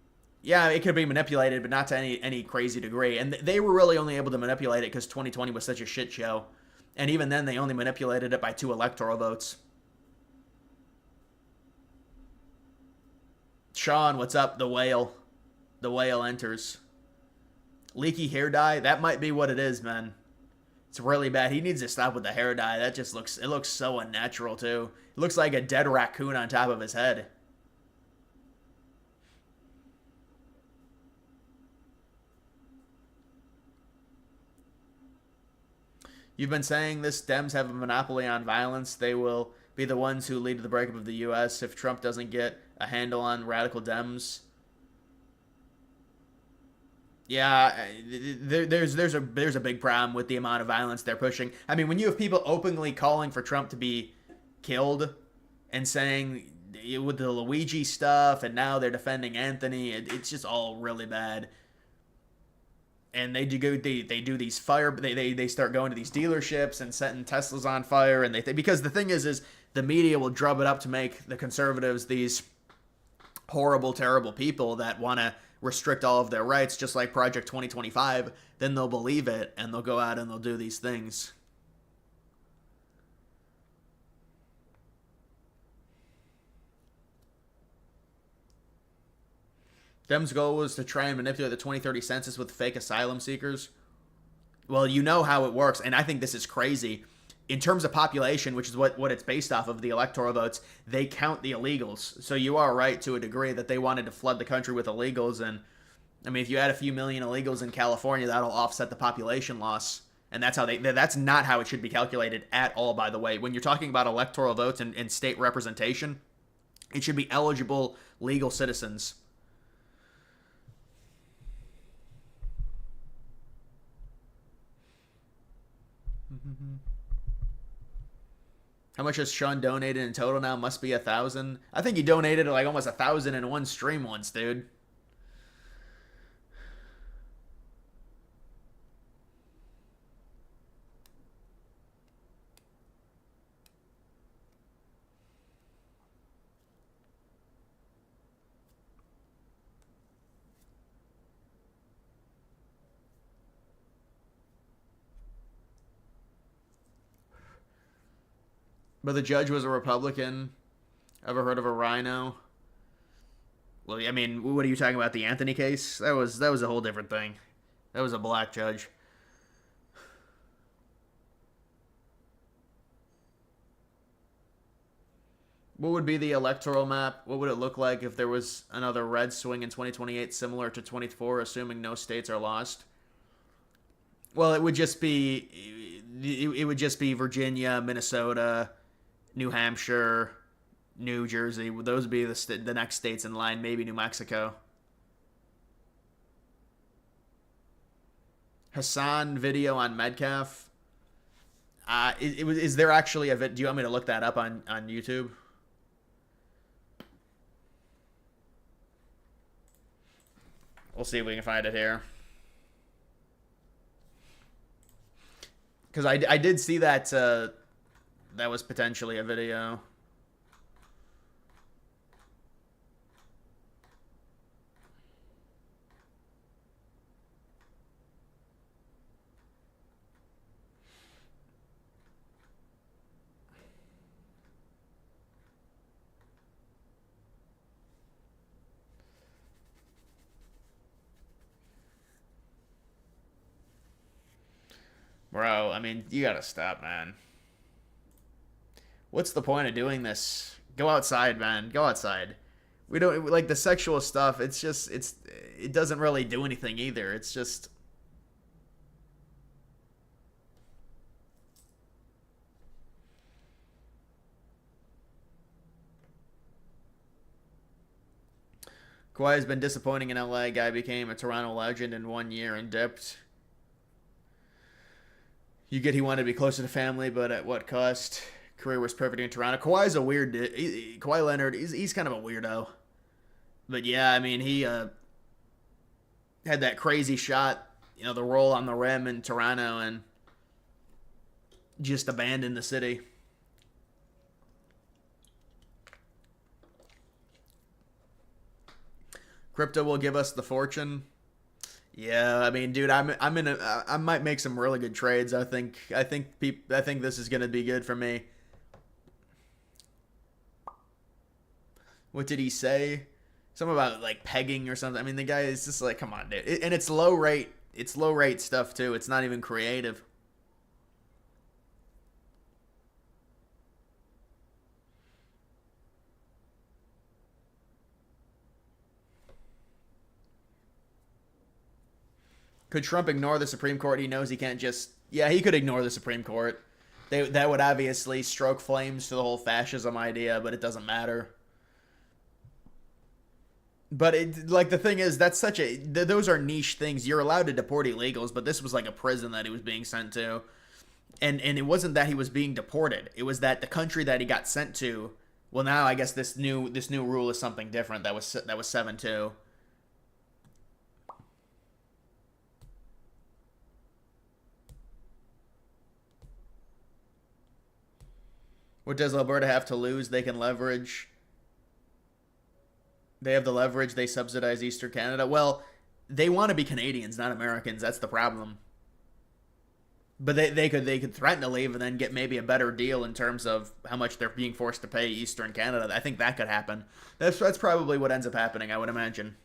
Yeah, it could be manipulated, but not to any crazy degree. And they were really only able to manipulate it because 2020 was such a shit show. And even then, they only manipulated it by 2 electoral votes. Sean, what's up? The whale. The whale enters. Leaky hair dye? That might be what it is, man. It's really bad. He needs to stop with the hair dye. That just looks so unnatural, too. It looks like a dead raccoon on top of his head. You've been saying this, Dems have a monopoly on violence. They will be the ones who lead to the breakup of the U.S. if Trump doesn't get a handle on radical Dems. Yeah, there's a big problem with the amount of violence they're pushing. I mean, when you have people openly calling for Trump to be killed and saying with the Luigi stuff, and now they're defending Anthony, it's just all really bad. And they do these they start going to these dealerships and setting Teslas on fire, and because the thing is the media will drum it up to make the conservatives these horrible, terrible people that want to restrict all of their rights, just like Project 2025. Then they'll believe it and they'll go out and they'll do these things. Dem's goal was to try and manipulate the 2030 census with fake asylum seekers. Well, you know how it works, and I think this is crazy. In terms of population, which is what it's based off of, the electoral votes, they count the illegals. So you are right to a degree that they wanted to flood the country with illegals. And, I mean, if you add a few million illegals in California, that'll offset the population loss. And that's not how it should be calculated at all, by the way. When you're talking about electoral votes and state representation, it should be eligible legal citizens. How much has Sean donated in total now? Must be 1,000. I think he donated like almost 1,000 in one stream once, dude. But the judge was a Republican. Ever heard of a rhino? Well, I mean, what are you talking about? The Anthony case? That was a whole different thing. That was a black judge. What would be the electoral map? What would it look like if there was another red swing in 2028 similar to 24, assuming no states are lost? Well, it would just be Virginia, Minnesota, New Hampshire, New Jersey. Those would be the next states in line. Maybe New Mexico. Hassan video on Metcalf. Is there actually a video? Do you want me to look that up on YouTube? We'll see if we can find it here. Because I did see that that was potentially a video. Bro, I mean, you gotta stop, man. What's the point of doing this? Go outside, man. Go outside. We don't like the sexual stuff. It doesn't really do anything either. It's just Kawhi has been disappointing in LA. Guy became a Toronto legend in 1 year and dipped. You get he wanted to be closer to family, but at what cost? Career was perfect in Toronto. Kawhi's a weird... Kawhi Leonard, he's kind of a weirdo. But yeah, I mean, he had that crazy shot, the roll on the rim in Toronto, and just abandoned the city. Crypto will give us the fortune. Yeah, I mean, dude, I might make some really good trades. I think this is gonna be good for me. What did he say? Something about like pegging or something. I mean, the guy is just like, come on, dude. And it's low rate. It's low rate stuff too. It's not even creative. Could Trump ignore the Supreme Court? He knows he can't just... Yeah, he could ignore the Supreme Court. That would obviously stroke flames to the whole fascism idea, but it doesn't matter. But the thing is, that's such a... Those are niche things. You're allowed to deport illegals, but this was like a prison that he was being sent to. And it wasn't that he was being deported. It was that the country that he got sent to... Well, now I guess this new rule is something different. That was 7-2. What does Alberta have to lose? They can leverage. They have the leverage. They subsidize Eastern Canada. Well, they want to be Canadians, not Americans. That's the problem. But they could threaten to leave and then get maybe a better deal in terms of how much they're being forced to pay Eastern Canada. I think that could happen. That's probably what ends up happening, I would imagine.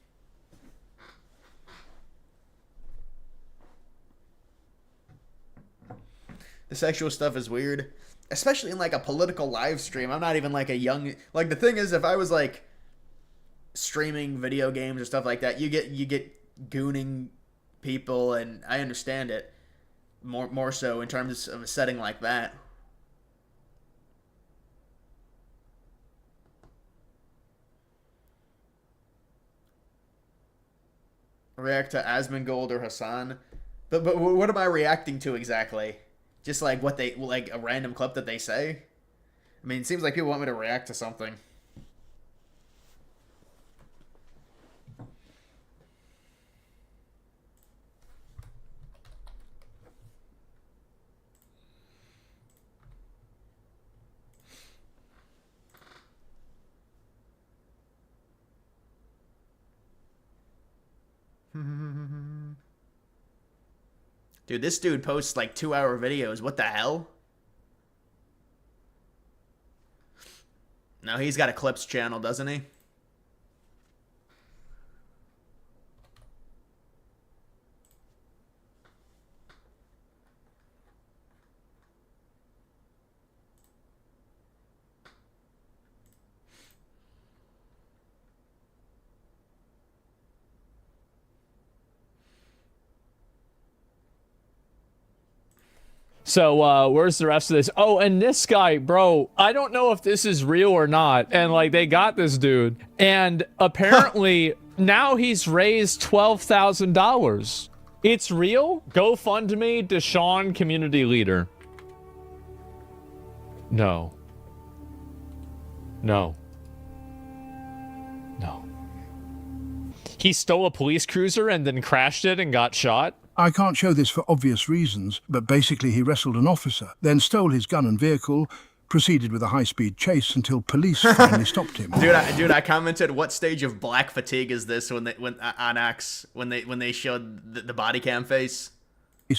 The sexual stuff is weird. Especially in like a political live stream. I'm not even like a young... Like the thing is, if I was like streaming video games or stuff like that, you get gooning people, and I understand it more so in terms of a setting like that. React to Asmongold or Hassan. But what am I reacting to exactly? Just like what they, like a random clip that they say. I mean, it seems like people want me to react to something. Dude, this dude posts like 2-hour videos. What the hell? No, he's got a clips channel, doesn't he? So, where's the rest of this? Oh, and this guy, bro, I don't know if this is real or not. And, like, they got this dude. And apparently, now he's raised $12,000. It's real? GoFundMe, Deshaun, community leader. No. No. No. He stole a police cruiser and then crashed it and got shot? I can't show this for obvious reasons, but basically he wrestled an officer, then stole his gun and vehicle, proceeded with a high-speed chase until police finally stopped him. Dude, I commented, what stage of black fatigue is this when on X when they showed the body cam face?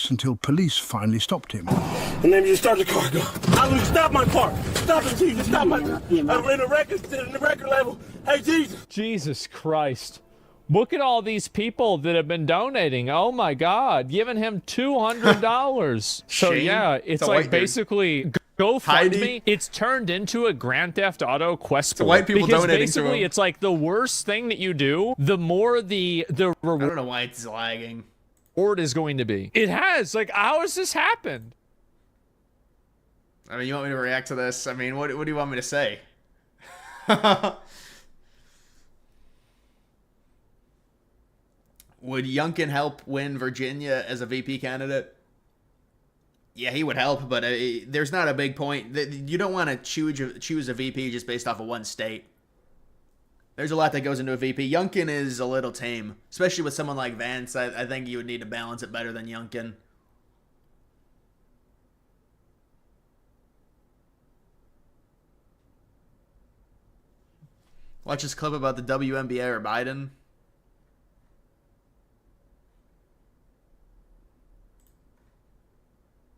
Until police finally stopped him. And then you start the car. Go. I will stop my car. Stop it, Jesus. Stop my. I'm in the record label. Hey, Jesus. Jesus Christ. Look at all these people that have been donating. Oh my God, giving him $200. So Shane? yeah, it's a like white dude. basically GoFundMe. Heidi? It's turned into a Grand Theft Auto quest. white people because donating to basically him. it's like the worst thing that you do, the more the I don't reward know why it's lagging. is going to be. It has. Like, how has this happened? I mean, you want me to react to this? I mean, what do you want me to say? Would Youngkin help win Virginia as a VP candidate? Yeah, he would help, but there's not a big point. You don't want to choose a VP just based off of one state. There's a lot that goes into a VP. Youngkin is a little tame, especially with someone like Vance. I think you would need to balance it better than Youngkin. Watch this clip about the WNBA or Biden.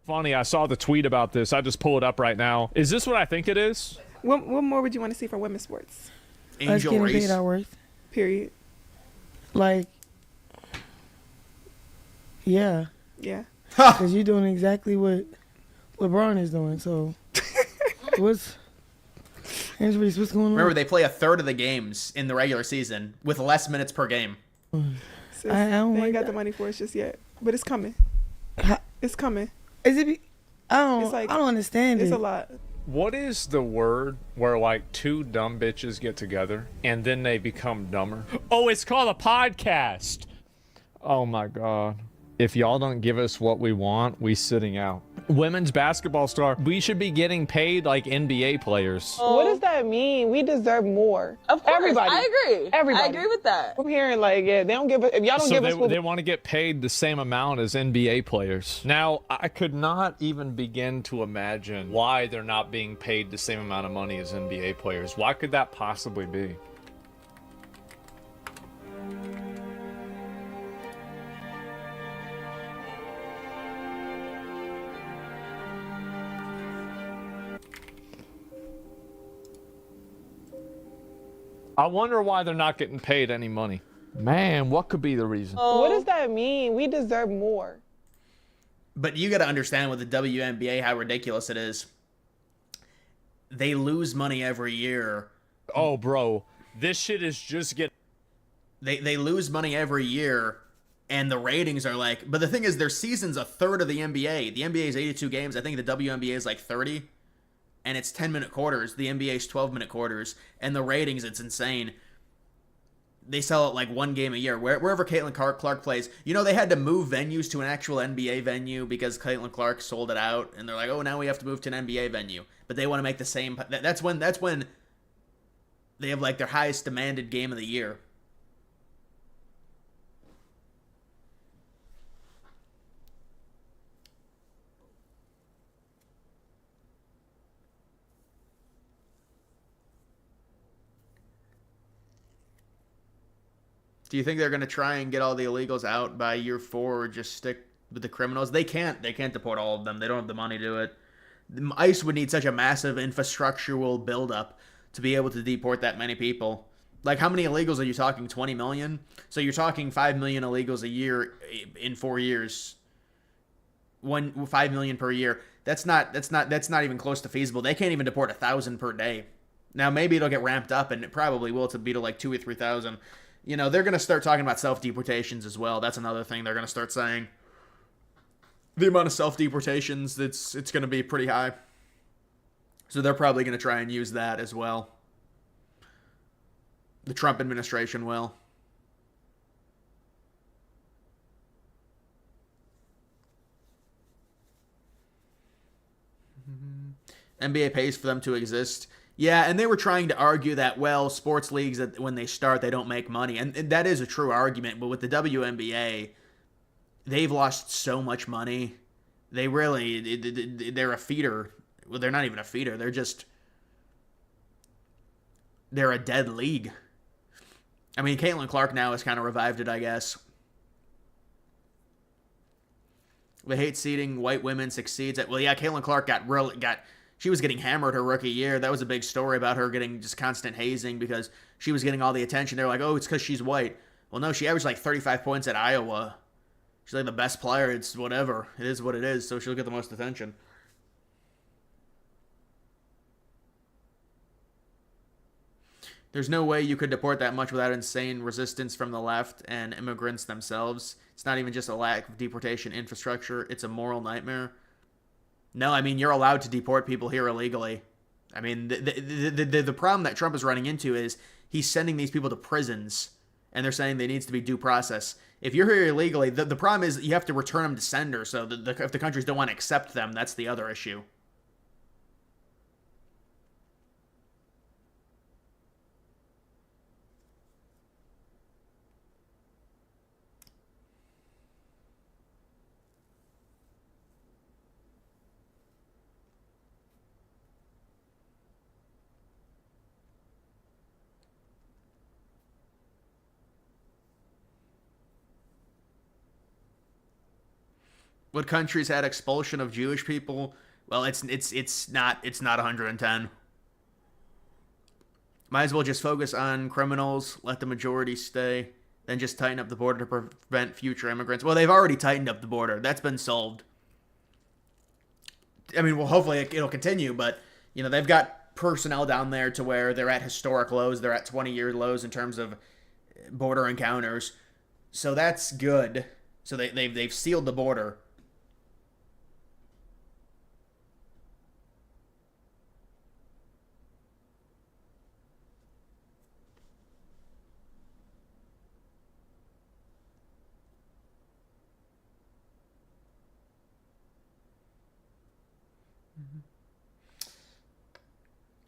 Funny, I saw the tweet about this. I just pull it up right now. Is this what I think it is? What more would you want to see for women's sports? Us Angel getting Reese. paid our worth. Period. Like, yeah, Yeah. because you're doing exactly what LeBron is doing. So, what's Angel Reese, what's going on? Remember, they play a third of the games in the regular season with less minutes per game. Sis, I don't they like ain't got that. the money for us just yet, but it's coming. How- It's coming. Is it? I It's like- don't understand It's it. a lot. What is the word where like two dumb bitches get together and then they become dumber? Oh, it's called a podcast. Oh my God. If y'all don't give us what we want, we sitting out. Women's basketball star, we should be getting paid like NBA players. What does that mean? We deserve more. Of course, Everybody. I agree. Everybody. I agree with that. I'm hearing like, yeah, they don't give us. If y'all don't So give us what they want to get paid the same amount as NBA players. Now, I could not even begin to imagine why they're not being paid the same amount of money as NBA players. Why could that possibly be? I wonder why they're not getting paid any money. Man, what could be the reason? What does that mean? We deserve more. But you got to understand with the WNBA how ridiculous it is. They lose money every year. Oh, bro, this shit is just getting... They lose money every year, and the ratings are like... But the thing is, their season's a third of the NBA. The NBA is 82 games. I think the WNBA is like 30. And it's 10-minute quarters. The NBA is 12-minute quarters. And the ratings, it's insane. they sell it like one game a year. Wherever Caitlin Clark plays, you know, they had to move venues to an actual NBA venue because Caitlin Clark sold it out, and they're like, oh, now we have to move to an NBA venue. But they want to make the same. That's when they have like their highest demanded game of the year. Do you think they're going to try and get all the illegals out by year 4 or just stick with the criminals? They can't. They can't deport all of them. They don't have the money to do it. ICE would need such a massive infrastructural buildup to be able to deport that many people. Like, how many illegals are you talking? 20 million? So you're talking 5 million illegals a year in 4 years. 5 million per year. That's not even close to feasible. They can't even deport 1,000 per day. Now, maybe it'll get ramped up, and it probably will to be to like 2,000 or 3,000. You know, they're going to start talking about self-deportations as well. That's another thing they're going to start saying. The amount of self-deportations, it's going to be pretty high. So they're probably going to try and use that as well. The Trump administration will. NBA pays for them to exist. Yeah, and they were trying to argue that, well, sports leagues, that when they start, they don't make money. And that is a true argument. But with the WNBA, they've lost so much money. They're a feeder. Well, they're not even a feeder. They're a dead league. I mean, Caitlin Clark now has kind of revived it, I guess. They hate seeing white women succeeds at. Well, yeah, Caitlin Clark she was getting hammered her rookie year. That was a big story about her getting just constant hazing because she was getting all the attention. They're like, oh, it's because she's white. Well, no, she averaged like 35 points at Iowa. She's like the best player. It's whatever. It is what it is, so she'll get the most attention. There's no way you could deport that much without insane resistance from the left and immigrants themselves. It's not even just a lack of deportation infrastructure. It's a moral nightmare. No, I mean, you're allowed to deport people here illegally. I mean, the problem that Trump is running into is he's sending these people to prisons, and they're saying there needs to be due process. If you're here illegally, the problem is you have to return them to sender, so if the countries don't want to accept them, that's the other issue. What countries had expulsion of Jewish people? Well, it's not 110. Might as well just focus on criminals, let the majority stay, then just tighten up the border to prevent future immigrants. Well, they've already tightened up the border. That's been solved. I mean, well, hopefully it'll continue, but you know, they've got personnel down there to where they're at historic lows. They're at 20-year lows in terms of border encounters. So that's good. So they've sealed the border.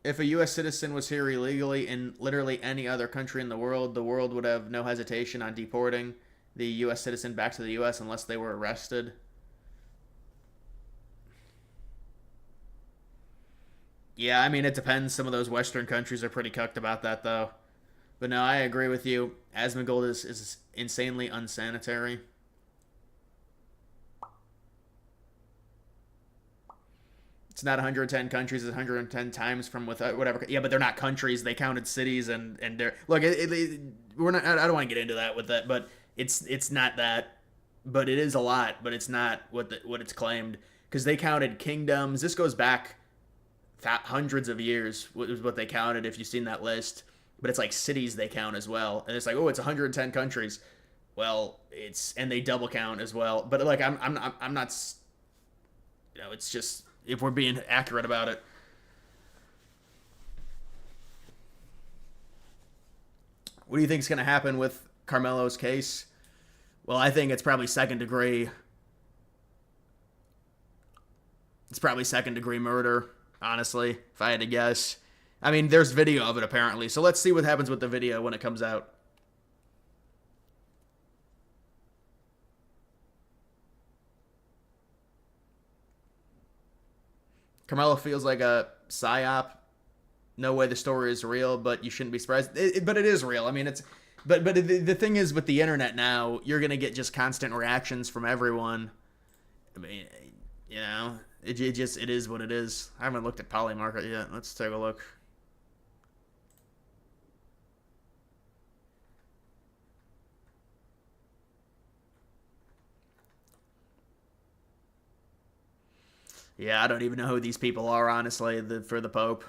If a U.S. citizen was here illegally in literally any other country in the world would have no hesitation on deporting the U.S. citizen back to the U.S. unless they were arrested. Yeah, I mean, it depends. Some of those Western countries are pretty cucked about that, though. But no, I agree with you. Asmongold is insanely unsanitary. It's not 110 countries. It's 110 times from without whatever. Yeah, but they're not countries. They counted cities and they're look. We're not. I don't want to get into that with that, but it's not that. But it is a lot. But it's not what it's claimed because they counted kingdoms. This goes back hundreds of years. Was what they counted. If you've seen that list, but it's like cities they count as well, and it's like, oh, it's 110 countries. Well, and they double count as well. But like I'm not. You know, it's just. If we're being accurate about it. What do you think is going to happen with Carmelo's case? Well, I think it's probably second degree. It's probably second degree murder, honestly, if I had to guess. I mean, there's video of it apparently, so let's see what happens with the video when it comes out. Carmelo feels like a psyop. No way the story is real, but you shouldn't be surprised. But it is real. I mean, it's... But the thing is, with the internet now, you're going to get just constant reactions from everyone. I mean, you know, it is what it is. I haven't looked at Polymarket yet. Let's take a look. Yeah, I don't even know who these people are, honestly, for the Pope.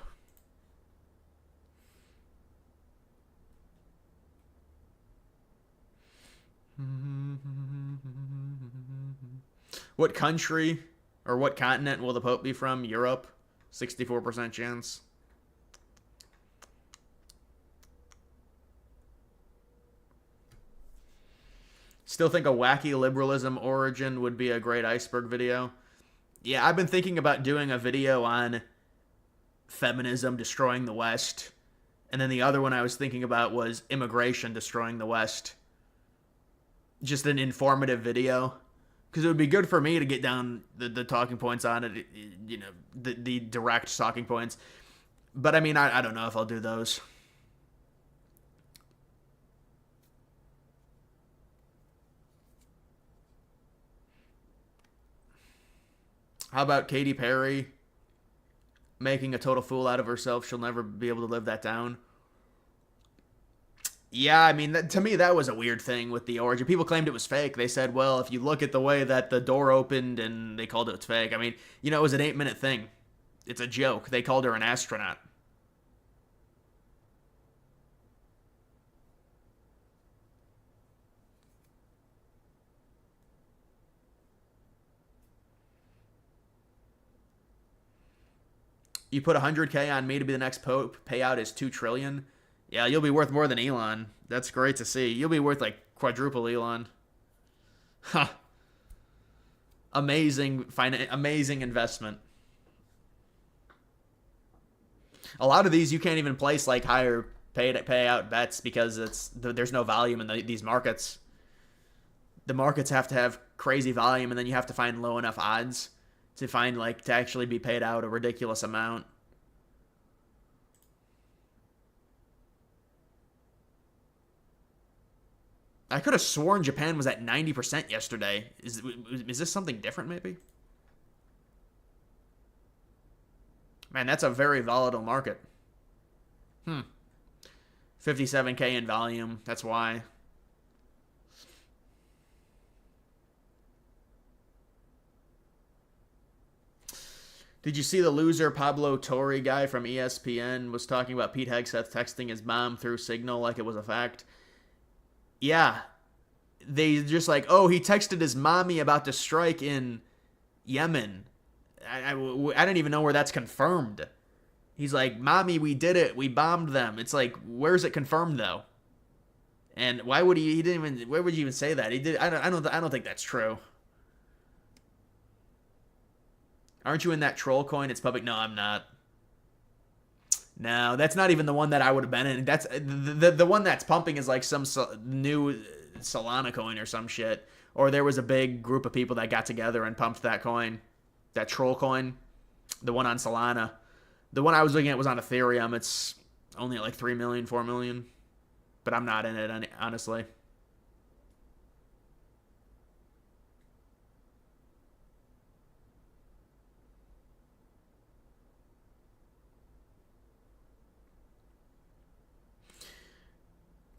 What country or what continent will the Pope be from? Europe. 64% chance. Still think a wacky liberalism origin would be a great iceberg video. Yeah, I've been thinking about doing a video on feminism destroying the West. And then the other one I was thinking about was immigration destroying the West. Just an informative video. Because it would be good for me to get down the talking points on it. You know, the direct talking points. But I mean, I don't know if I'll do those. How about Katy Perry making a total fool out of herself? She'll never be able to live that down. Yeah, I mean, to me, that was a weird thing with the origin. People claimed it was fake. They said, well, if you look at the way that the door opened and they called it fake. I mean, you know, it was an 8-minute thing. It's a joke. They called her an astronaut. You put $100K on me to be the next Pope. Payout is $2 trillion. Yeah, you'll be worth more than Elon. That's great to see. You'll be worth like quadruple Elon. Huh. Amazing investment. A lot of these you can't even place like higher payout bets because there's no volume in these markets. The markets have to have crazy volume, and then you have to find low enough odds to actually be paid out a ridiculous amount. I could have sworn Japan was at 90% yesterday. Is this something different, maybe? Man, that's a very volatile market. 57K in volume. That's why. Did you see the loser Pablo Torre guy from ESPN was talking about Pete Hegseth texting his mom through Signal like it was a fact? Yeah. They just like, oh, he texted his mommy about the strike in Yemen. I don't even know where that's confirmed. He's like, mommy, we did it. We bombed them. It's like, where's it confirmed though? And why would he didn't even, where would you even say that? He did. I don't think that's true. Aren't you in that troll coin? It's public. No, I'm not. No, that's not even the one that I would have been in. That's the one that's pumping is like some new Solana coin or some shit. Or there was a big group of people that got together and pumped that coin. That troll coin. The one on Solana. The one I was looking at was on Ethereum. It's only at like 3 million, 4 million. But I'm not in it, honestly.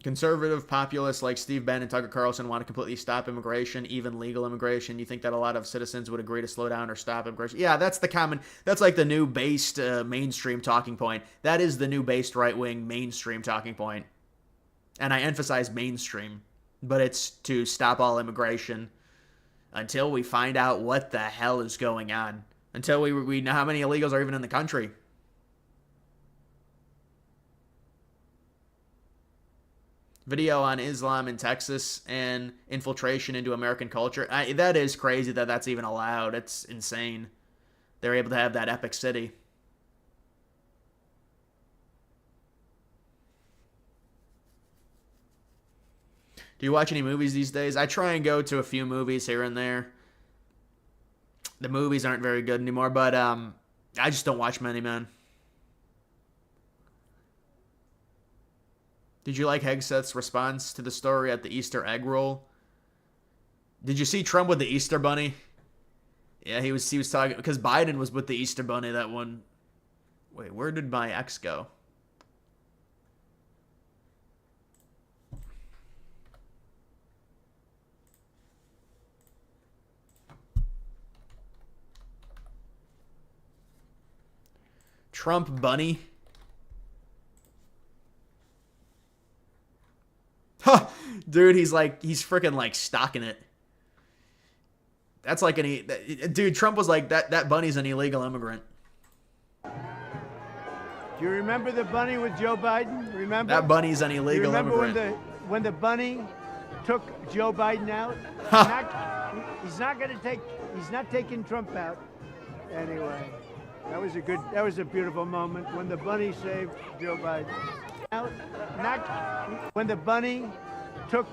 Conservative populists like Steve Bannon and Tucker Carlson want to completely stop immigration, even legal immigration. You think that a lot of citizens would agree to slow down or stop immigration? Yeah, that's like the new based mainstream talking point. That is the new based right-wing mainstream talking point. And I emphasize mainstream, but it's to stop all immigration until we find out what the hell is going on. Until we know how many illegals are even in the country. Video on Islam in Texas and infiltration into American culture. That is crazy that that's even allowed. It's insane. They're able to have that epic city. Do you watch any movies these days? I try and go to a few movies here and there. The movies aren't very good anymore, but I just don't watch many, man. Did you like Hegseth's response to the story at the Easter egg roll? Did you see Trump with the Easter bunny? Yeah, he was talking because Biden was with the Easter bunny that one. Wait, where did my ex go? Trump bunny. Huh, dude, he's freaking like stocking it. That's like dude, Trump was like, that bunny's an illegal immigrant. Do you remember the bunny with Joe Biden? Remember? That bunny's an illegal immigrant. Remember when the bunny took Joe Biden out? He's not taking Trump out. Anyway, that was a beautiful moment when the bunny saved Joe Biden. When the bunny took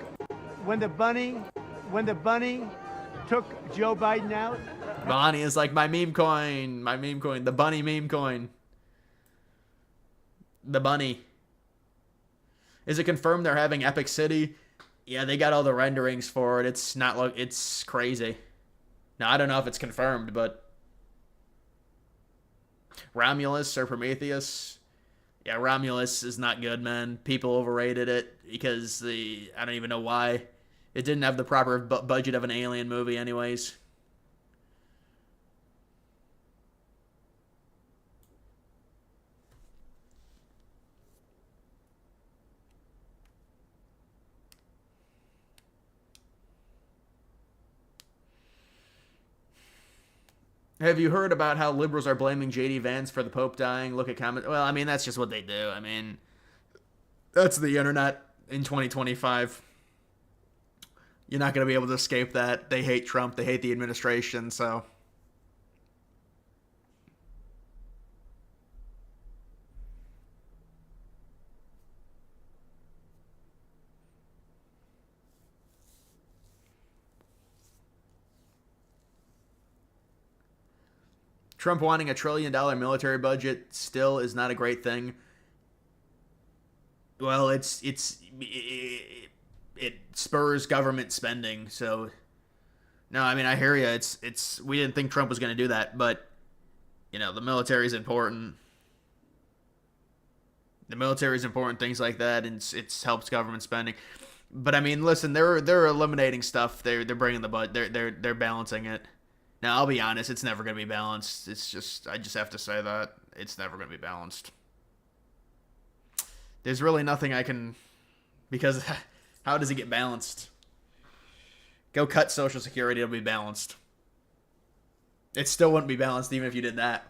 Joe Biden out. Bonnie is like my meme coin, the bunny meme coin. The bunny. Is it confirmed they're having Epic City? Yeah, they got all the renderings for it. It's crazy. Now I don't know if it's confirmed, but Romulus or Prometheus. Yeah, Romulus is not good, man. People overrated it because I don't even know why. It didn't have the proper budget of an alien movie anyways. Have you heard about how liberals are blaming J.D. Vance for the Pope dying? Look at comments. Well, I mean, that's just what they do. I mean, that's the internet in 2025. You're not going to be able to escape that. They hate Trump. They hate the administration, so... Trump wanting $1 trillion military budget still is not a great thing. Well, it spurs government spending. So, no, I mean, I hear you. We didn't think Trump was going to do that, but you know, the military is important. The military is important, things like that, and it helps government spending. But I mean, listen, they're eliminating stuff. They're bringing the budget. They're balancing it. Now, I'll be honest, it's never going to be balanced. I just have to say that. It's never going to be balanced. There's really nothing I can... Because how does it get balanced? Go cut Social Security, it'll be balanced. It still wouldn't be balanced even if you did that.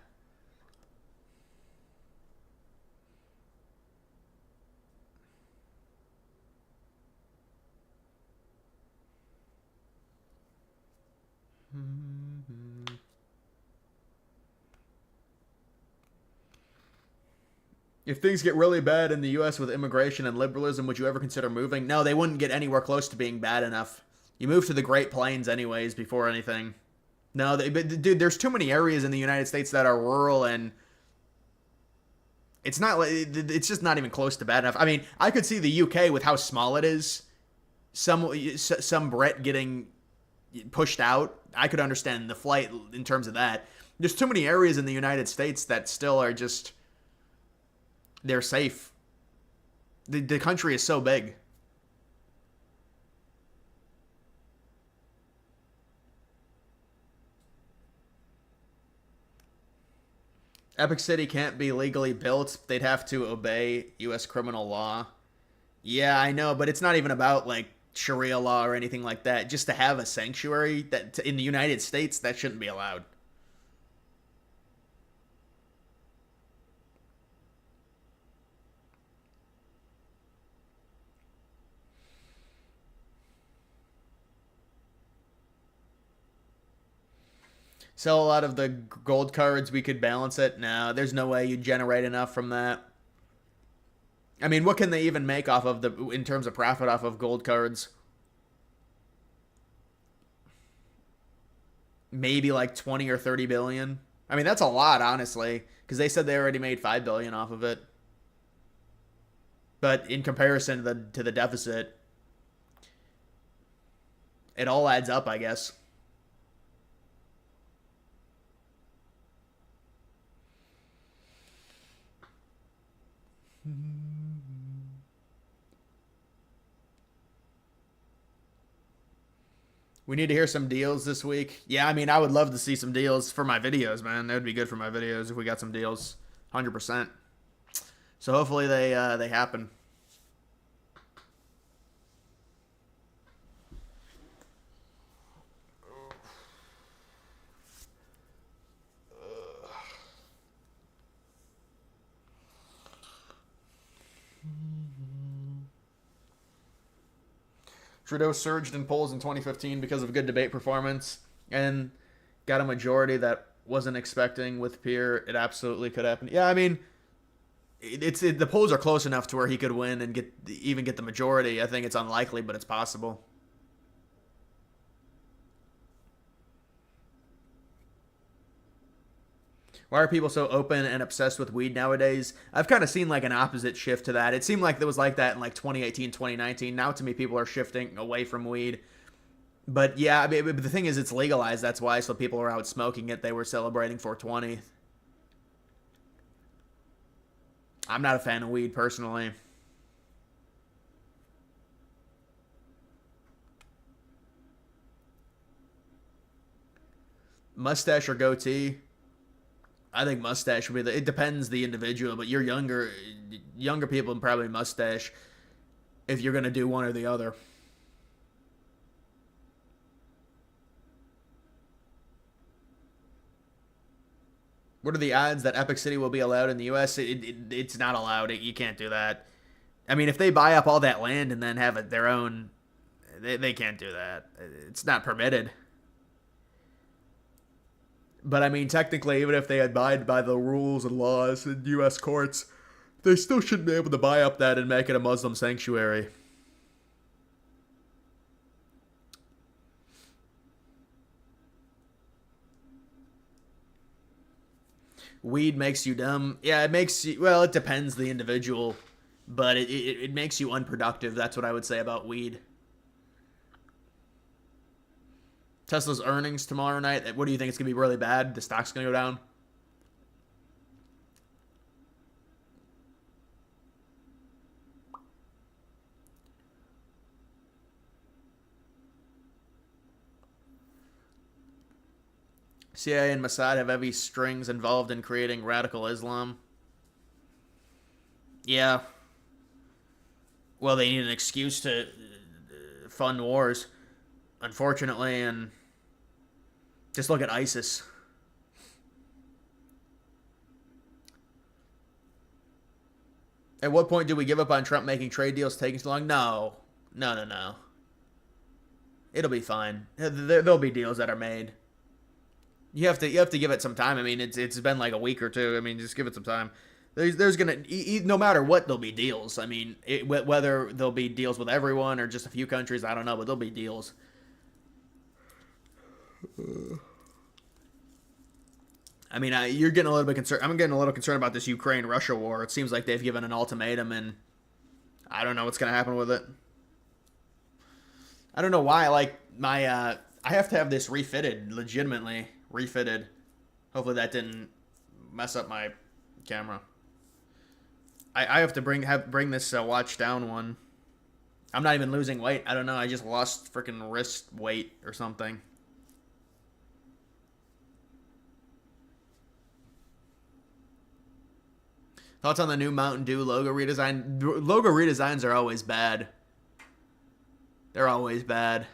If things get really bad in the U.S. with immigration and liberalism, would you ever consider moving? No, they wouldn't get anywhere close to being bad enough. You move to the Great Plains anyways before anything. No, but dude, there's too many areas in the United States that are rural and it's just not even close to bad enough. I mean, I could see the UK with how small it is. Some Brit getting pushed out. I could understand the flight in terms of that. There's too many areas in the United States that still are just... They're safe. The country is so big. Epic City can't be legally built. They'd have to obey U.S. criminal law. Yeah, I know, but it's not even about, like, Sharia law or anything like that. Just to have a sanctuary that in the United States, that shouldn't be allowed. Sell a lot of the gold cards, we could balance it. No, there's no way you'd generate enough from that. I mean, what can they even make off of in terms of profit off of gold cards? Maybe like 20 or 30 billion. I mean, that's a lot, honestly, because they said they already made 5 billion off of it. But in comparison to the deficit, it all adds up, I guess. We need to hear some deals this week. Yeah, I mean, I would love to see some deals for my videos, man. That would be good for my videos if we got some deals. 100%. So hopefully they happen. Trudeau surged in polls in 2015 because of good debate performance and got a majority that wasn't expecting with Pierre. It absolutely could happen. Yeah, I mean, the polls are close enough to where he could win and even get the majority. I think it's unlikely, but it's possible. Why are people so open and obsessed with weed nowadays? I've kind of seen like an opposite shift to that. It seemed like it was like that in like 2018, 2019. Now to me, people are shifting away from weed. But yeah, I mean, the thing is, it's legalized. That's why. So people are out smoking it. They were celebrating 420. I'm not a fan of weed personally. Mustache or goatee? I think mustache would be it depends the individual, but you're younger people probably mustache if you're going to do one or the other. What are the odds that Epic City will be allowed in the U.S.? It's not allowed. You can't do that. I mean, if they buy up all that land and then have their own, they can't do that. It's not permitted. But, I mean, technically, even if they abide by the rules and laws in U.S. courts, they still shouldn't be able to buy up that and make it a Muslim sanctuary. Weed makes you dumb. Yeah, it makes you... Well, it depends the individual. But it makes you unproductive. That's what I would say about weed. Tesla's earnings tomorrow night. What do you think? It's going to be really bad? The stock's going to go down? CIA and Mossad have heavy strings involved in creating radical Islam. Yeah. Well, they need an excuse to fund wars, unfortunately, and just look at ISIS. At what point do we give up on Trump making trade deals taking so long? No. No. It'll be fine. There'll be deals that are made. You have to give it some time. I mean, it's been like a week or two. I mean, just give it some time. There's gonna no matter what, there'll be deals. I mean, whether there'll be deals with everyone or just a few countries, I don't know, but there'll be deals. I mean, you're getting a little bit concerned. I'm getting a little concerned about this Ukraine-Russia war. It seems like they've given an ultimatum, and I don't know what's going to happen with it. I don't know why. Like I have to have this refitted, legitimately refitted. Hopefully that didn't mess up my camera. I have to bring this watch down one. I'm not even losing weight. I don't know. I just lost freaking wrist weight or something. Thoughts on the new Mountain Dew logo redesign? Logo redesigns are always bad. They're always bad.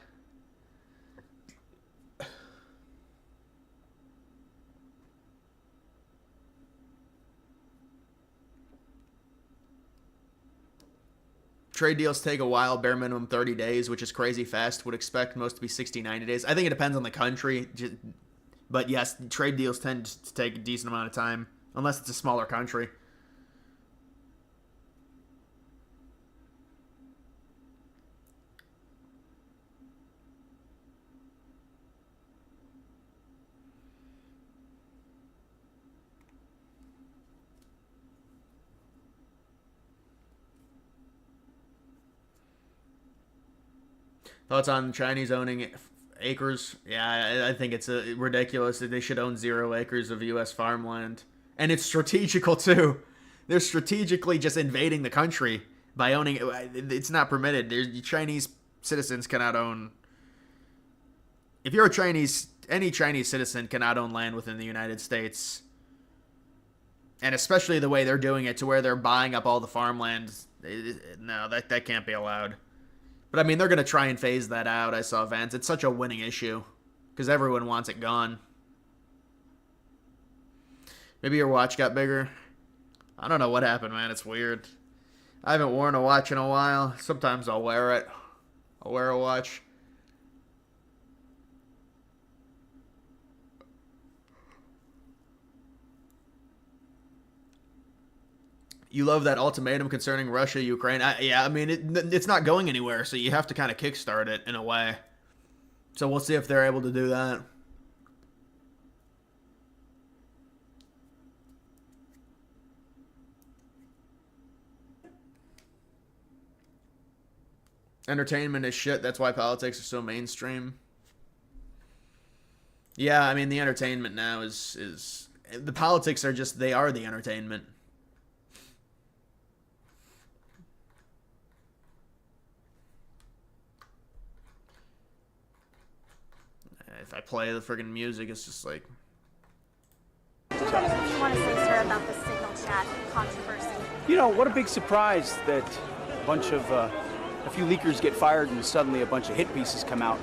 Trade deals take a while, bare minimum 30 days, which is crazy fast. Would expect most to be 60, 90 days. I think it depends on the country. But yes, trade deals tend to take a decent amount of time, unless it's a smaller country. Thoughts on Chinese owning acres? Yeah, I think it's ridiculous that they should own 0 acres of U.S. farmland. And it's strategical, too. They're strategically just invading the country by owning it. It's not permitted. Chinese citizens cannot own... If you're a Chinese... Any Chinese citizen cannot own land within the United States. And especially the way they're doing it, to where they're buying up all the farmland. No, that can't be allowed. But, I mean, they're going to try and phase that out, I saw Vance. It's such a winning issue. Because everyone wants it gone. Maybe your watch got bigger. I don't know what happened, man. It's weird. I haven't worn a watch in a while. Sometimes I'll wear it. I'll wear a watch. You love that ultimatum concerning Russia, Ukraine. Yeah, I mean, it's not going anywhere, so you have to kind of kickstart it in a way. So we'll see if they're able to do that. Entertainment is shit. That's why politics are so mainstream. Yeah, I mean, the entertainment now is the politics are just, they are the entertainment. If I play the friggin' music, it's just like... What do you want to say, sir, about the signal chat controversy? You know, what a big surprise that a few leakers get fired and suddenly a bunch of hit pieces come out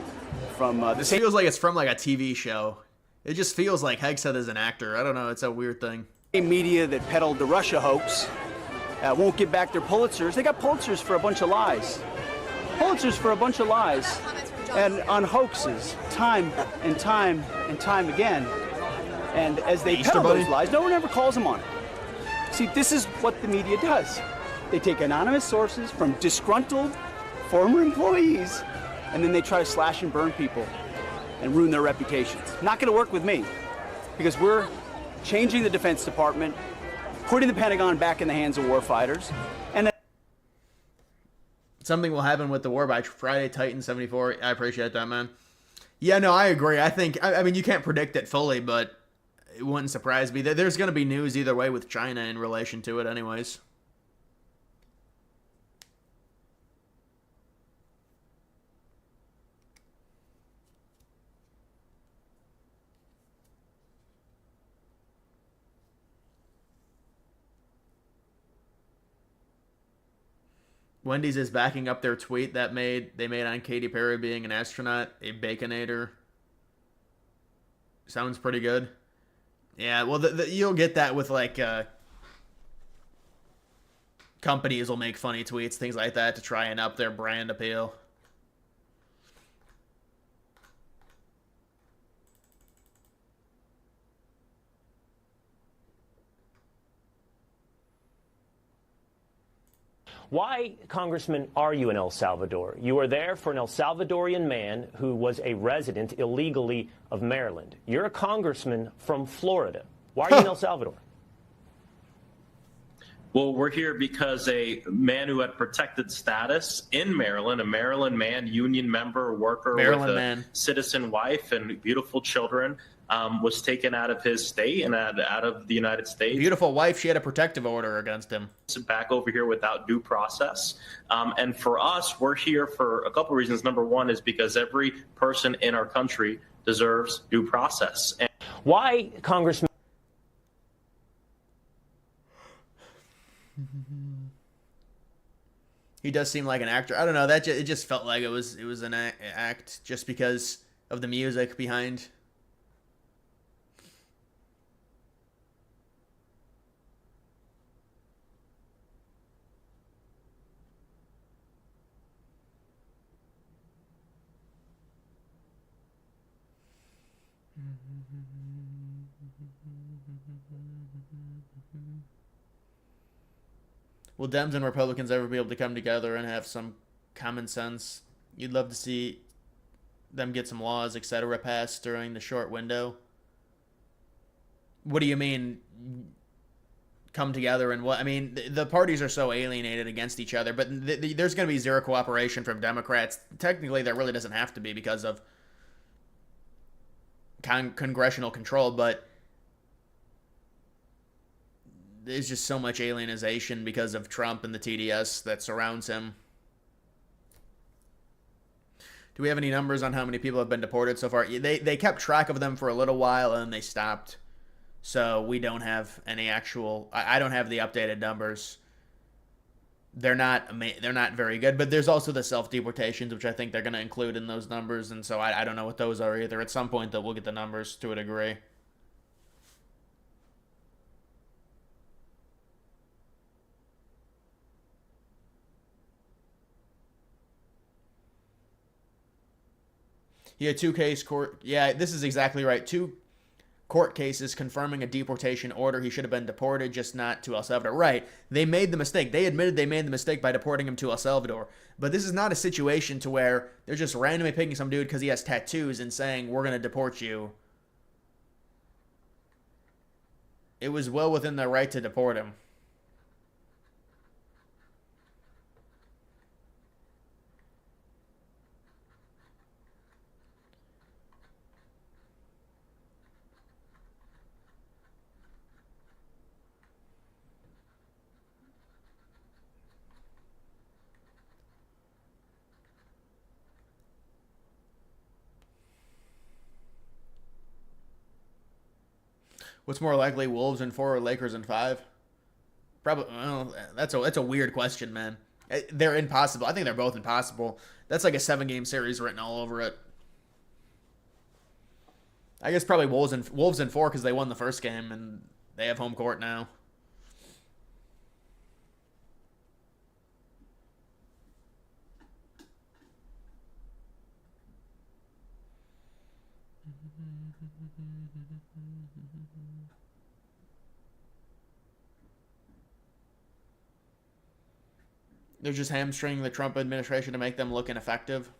from This feels like it's from like a TV show. It just feels like Hegseth is an actor. I don't know, it's a weird thing. Media that peddled the Russia hoax won't give back their Pulitzers. They got Pulitzers for a bunch of lies. Pulitzers for a bunch of lies. And on hoaxes, time and time and time again. And as they peddle those lies, no one ever calls them on it. See, this is what the media does. They take anonymous sources from disgruntled former employees, and then they try to slash and burn people and ruin their reputations. Not going to work with me, because we're changing the Defense Department, putting the Pentagon back in the hands of warfighters, and something will happen with the war by Friday, Titan 74. I appreciate that, man. Yeah, no, I agree. I mean, you can't predict it fully, but it wouldn't surprise me. There's going to be news either way with China in relation to it anyways. Wendy's is backing up their tweet that they made on Katy Perry being an astronaut, a baconator. Sounds pretty good. Yeah, well, you'll get that with like companies will make funny tweets, things like that, to try and up their brand appeal. Why, Congressman, are you in El Salvador? You are there for an El Salvadorian man who was a resident illegally of Maryland. You're a congressman from Florida. Why are you in El Salvador? Well, we're here because a man who had protected status in Maryland, a Maryland man, union member, worker with a citizen wife and beautiful children, was taken out of his state and out of the United States. Beautiful wife, she had a protective order against him. Back over here without due process. And for us, we're here for a couple of reasons. Number one is because every person in our country deserves due process. And why, Congressman? He does seem like an actor. I don't know. It just felt like it was an act just because of the music behind. Will Dems and Republicans ever be able to come together and have some common sense? You'd love to see them get some laws, etc., passed during the short window. What do you mean, come together and what? I mean, the parties are so alienated against each other, but there's going to be zero cooperation from Democrats. Technically, there really doesn't have to be because of congressional control, but there's just so much alienization because of Trump and the TDS that surrounds him. Do we have any numbers on how many people have been deported so far? They kept track of them for a little while and they stopped. So we don't have any actual... I don't have the updated numbers. They're not very good, but there's also the self-deportations, which I think they're going to include in those numbers, and so I don't know what those are either. At some point, that we'll get the numbers to a degree. He had 2 case court... Yeah, this is exactly right. 2 court cases confirming a deportation order. He should have been deported, just not to El Salvador. Right. They made the mistake. They admitted they made the mistake by deporting him to El Salvador. But this is not a situation to where they're just randomly picking some dude because he has tattoos and saying, we're going to deport you. It was well within their right to deport him. What's more likely, Wolves in 4 or Lakers in 5? Probably. Well, that's a weird question, man. They're impossible. I think they're both impossible. That's like a 7-game series written all over it. I guess probably Wolves in 4 because they won the first game and they have home court now. They're just hamstringing the Trump administration to make them look ineffective.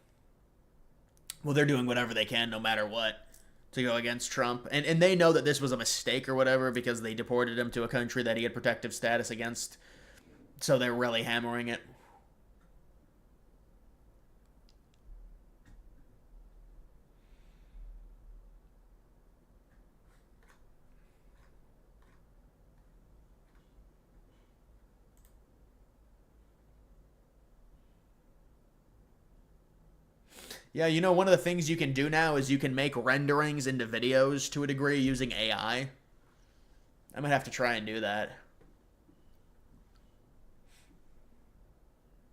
Well, they're doing whatever they can, no matter what, to go against Trump. And they know that this was a mistake or whatever because they deported him to a country that he had protective status against. So they're really hammering it. Yeah, you know, one of the things you can do now is you can make renderings into videos to a degree using AI. I might have to try and do that.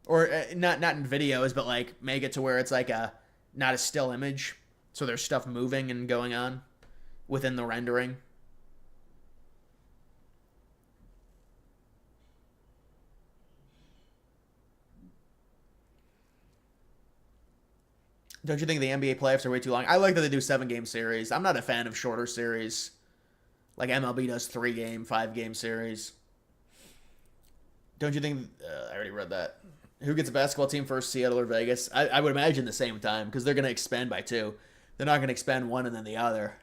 Or not in videos, but like make it to where it's like not a still image. So there's stuff moving and going on within the rendering. Don't you think the NBA playoffs are way too long? I like that they do 7-game series. I'm not a fan of shorter series. Like MLB does 3-game, 5-game series. Don't you think... I already read that. Who gets a basketball team first, Seattle or Vegas? I would imagine the same time, because they're going to expand by 2. They're not going to expand one and then the other.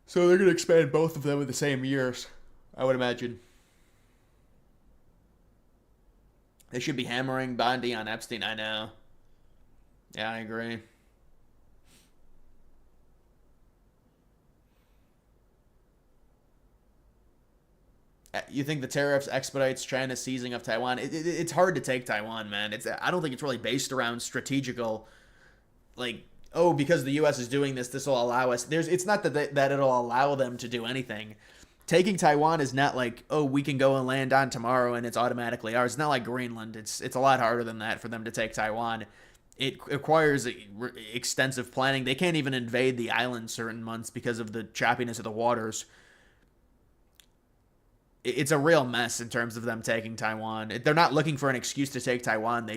So they're going to expand both of them in the same years, I would imagine. They should be hammering Bondi on Epstein, I know. Yeah, I agree. You think the tariffs expedites China's seizing of Taiwan? It's hard to take Taiwan, man. I don't think it's really based around strategical, like, oh, because the U.S. is doing this, this will allow us. It's not that it'll allow them to do anything. Taking Taiwan is not like, oh, we can go and land on tomorrow and it's automatically ours. It's not like Greenland. It's a lot harder than that for them to take Taiwan. It requires extensive planning. They can't even invade the island certain months because of the choppiness of the waters. It's a real mess in terms of them taking Taiwan. They're not looking for an excuse to take Taiwan.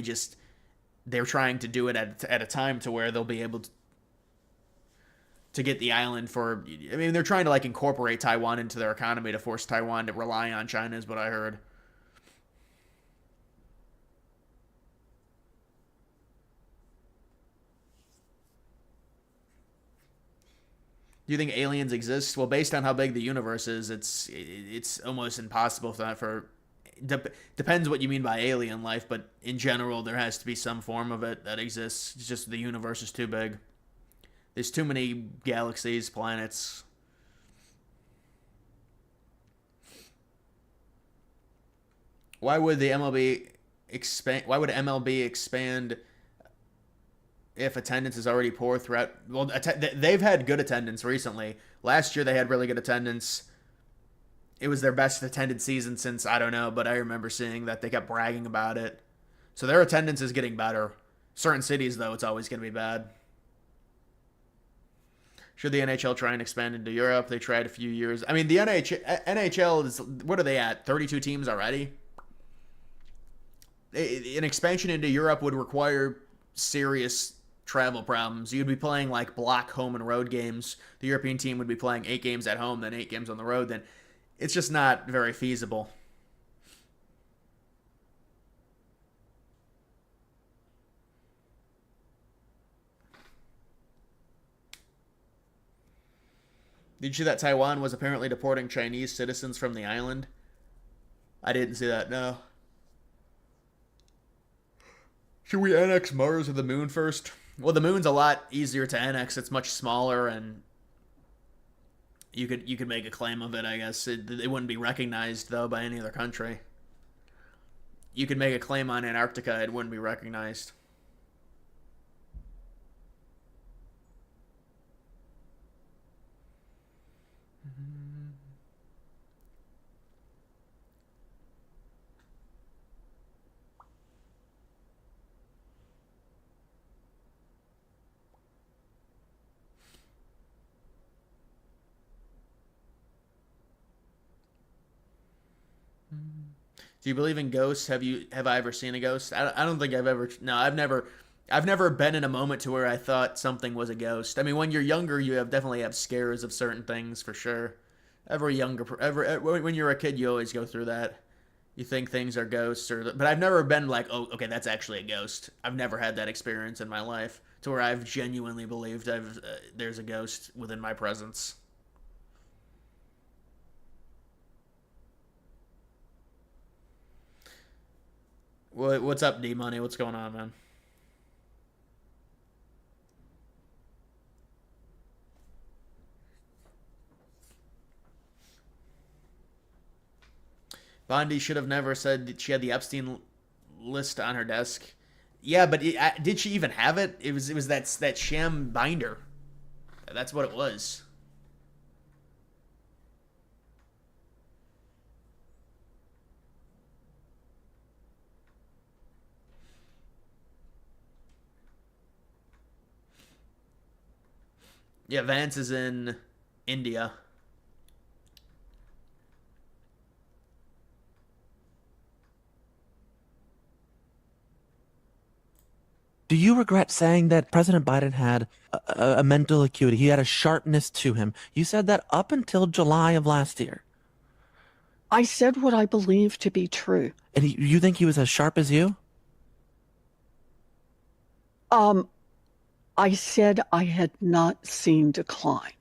They're trying to do it at a time to where they'll be able to get the island for... I mean, they're trying to, like, incorporate Taiwan into their economy to force Taiwan to rely on China, is what I heard. Do you think aliens exist? Well, based on how big the universe is, it's almost impossible for depends what you mean by alien life, but in general, there has to be some form of it that exists. It's just the universe is too big. There's too many galaxies, planets. Why would the MLB expand? Why would MLB expand if attendance is already poor throughout? Well, they've had good attendance recently. Last year they had really good attendance. It was their best attended season since, I don't know, but I remember seeing that they kept bragging about it. So their attendance is getting better. Certain cities, though, it's always going to be bad. Should the NHL try and expand into Europe? They tried a few years. I mean, the NHL is, what are they at? 32 teams already? An expansion into Europe would require serious travel problems. You'd be playing like block home and road games. The European team would be playing 8 games at home, then 8 games on the road. Then it's just not very feasible. Did you see that Taiwan was apparently deporting Chinese citizens from the island? I didn't see that, no. Should we annex Mars or the moon first? Well, the moon's a lot easier to annex. It's much smaller, and you could make a claim of it, I guess. It wouldn't be recognized, though, by any other country. You could make a claim on Antarctica. It wouldn't be recognized. Do you believe in ghosts? Have I ever seen a ghost? I don't think I've ever. No, I've never been in a moment to where I thought something was a ghost. I mean, when you're younger, you definitely have scares of certain things for sure. When you're a kid, you always go through that. You think things are ghosts, but I've never been like, oh, okay, that's actually a ghost. I've never had that experience in my life to where I've genuinely believed there's a ghost within my presence. What's up, D-Money? What's going on, man? Bondi should have never said that she had the Epstein list on her desk. Yeah, but did she even have it? It was that sham binder. That's what it was. Yeah, Vance is in India. Do you regret saying that President Biden had a mental acuity? He had a sharpness to him. You said that up until July of last year. I said what I believe to be true. And you think he was as sharp as you? I said I had not seen decline.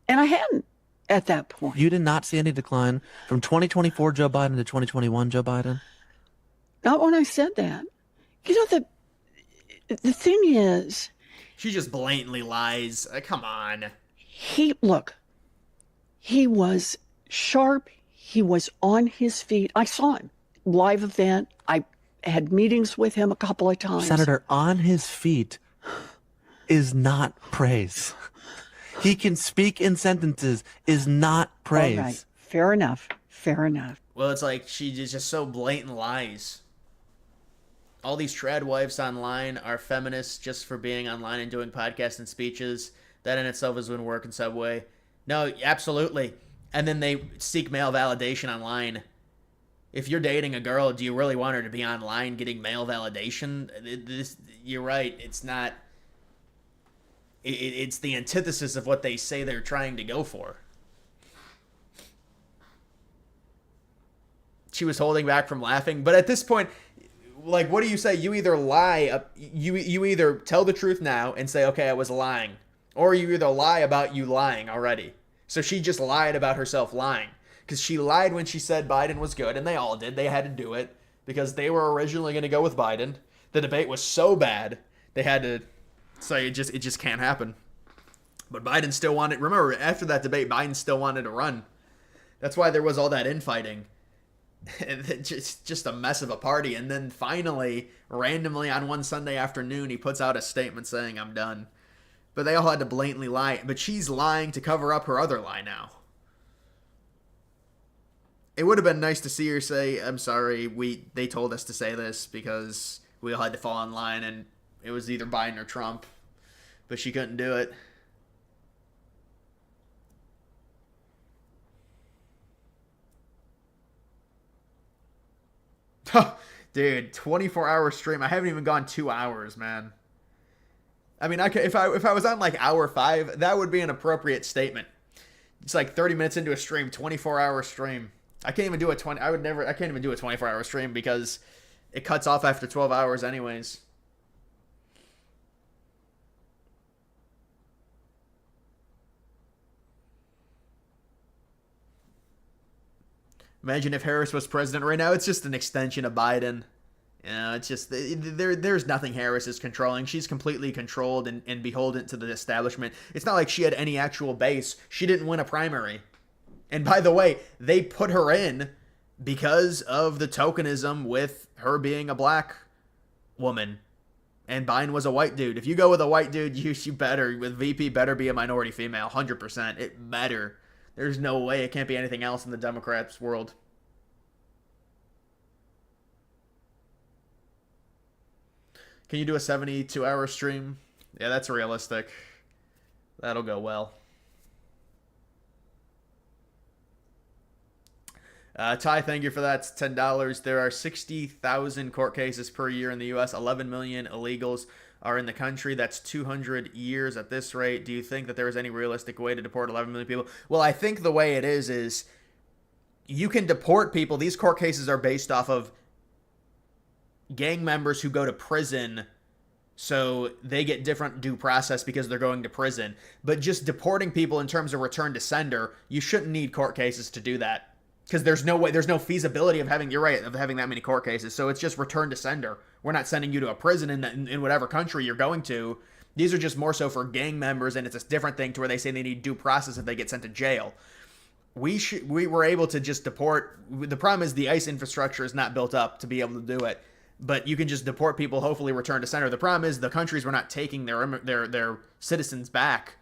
And I hadn't at that point. You did not see any decline from 2024 Joe Biden to 2021 Joe Biden? Not when I said that. You know, the thing is... She just blatantly lies. Come on. He was sharp. He was on his feet. I saw him. Live event. I had meetings with him a couple of times. Senator, on his feet is not praise. He can speak in sentences is not praise. All right. Fair enough. Fair enough. Well, it's like she just so blatant lies. All these trad wives online are feminists just for being online and doing podcasts and speeches. That in itself is when work in Subway. No, absolutely. And then they seek male validation online. If you're dating a girl, do you really want her to be online getting male validation? You're right. It's not. it's the antithesis of what they say they're trying to go for. She was holding back from laughing, but at this point, like, what do you say? You either lie, you either tell the truth now and say, okay, I was lying, or you either lie about you lying already. So she just lied about herself lying, because she lied when she said Biden was good, and they all did. They had to do it because they were originally going to go with Biden. The debate was so bad they had to say it just can't happen. But Biden still wanted. Remember, after that debate, Biden still wanted to run. That's why there was all that infighting. Just a mess of a party. And then finally, randomly on one Sunday afternoon, he puts out a statement saying, I'm done. But they all had to blatantly lie. But she's lying to cover up her other lie now. It would have been nice to see her say, I'm sorry, they told us to say this because we all had to fall in line and it was either Biden or Trump. But she couldn't do it. Dude, 24-hour stream. I haven't even gone 2 hours, man. I mean, if I was on like hour 5, that would be an appropriate statement. It's like 30 minutes into a stream, 24-hour stream. I can't even do I can't even do a 24-hour stream because it cuts off after 12 hours anyways. Imagine if Harris was president right now. It's just an extension of Biden. You know, it's just, there's nothing Harris is controlling. She's completely controlled and beholden to the establishment. It's not like she had any actual base. She didn't win a primary. And by the way, they put her in because of the tokenism with her being a black woman. And Biden was a white dude. If you go with a white dude, you better, with VP, better be a minority female. 100%. It better. There's no way it can't be anything else in the Democrats' world. Can you do a 72-hour stream? Yeah, that's realistic. That'll go well. Ty, thank you for that. It's $10. There are 60,000 court cases per year in the U.S. 11 million illegals are in the country. That's 200 years at this rate. Do you think that there is any realistic way to deport 11 million people? Well, I think the way it is you can deport people. These court cases are based off of gang members who go to prison, so they get different due process because they're going to prison. But just deporting people in terms of return to sender, you shouldn't need court cases to do that. Because there's no way, there's no feasibility of having, you're right, of having that many court cases. So it's just return to sender. We're not sending you to a prison in whatever country you're going to. These are just more so for gang members, and it's a different thing to where they say they need due process if they get sent to jail. We were able to just deport. The problem is the ICE infrastructure is not built up to be able to do it. But you can just deport people, hopefully return to sender. The problem is the countries were not taking their citizens back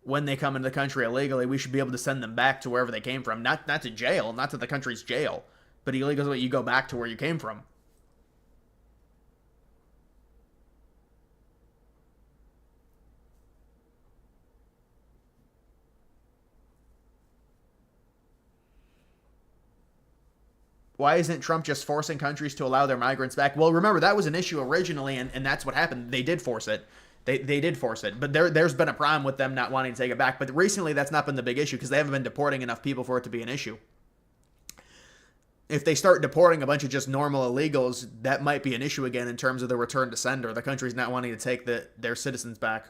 when they come into the country illegally. We should be able to send them back to wherever they came from. Not to jail, not to the country's jail, but illegally you go back to where you came from. Why isn't Trump just forcing countries to allow their migrants back? Well, remember, that was an issue originally, and that's what happened. They did force it. They did force it. But there's been a problem with them not wanting to take it back. But recently, that's not been the big issue because they haven't been deporting enough people for it to be an issue. If they start deporting a bunch of just normal illegals, that might be an issue again in terms of the return to sender. The country's not wanting to take their citizens back.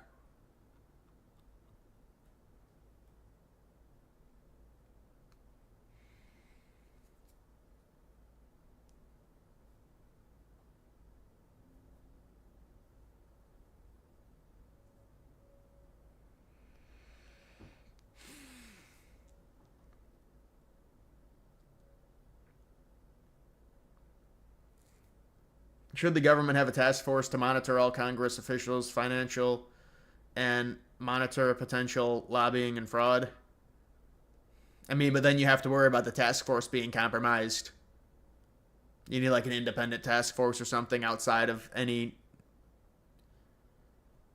Should the government have a task force to monitor all Congress officials' financial and monitor potential lobbying and fraud? I mean, but then you have to worry about the task force being compromised. You need like an independent task force or something outside of any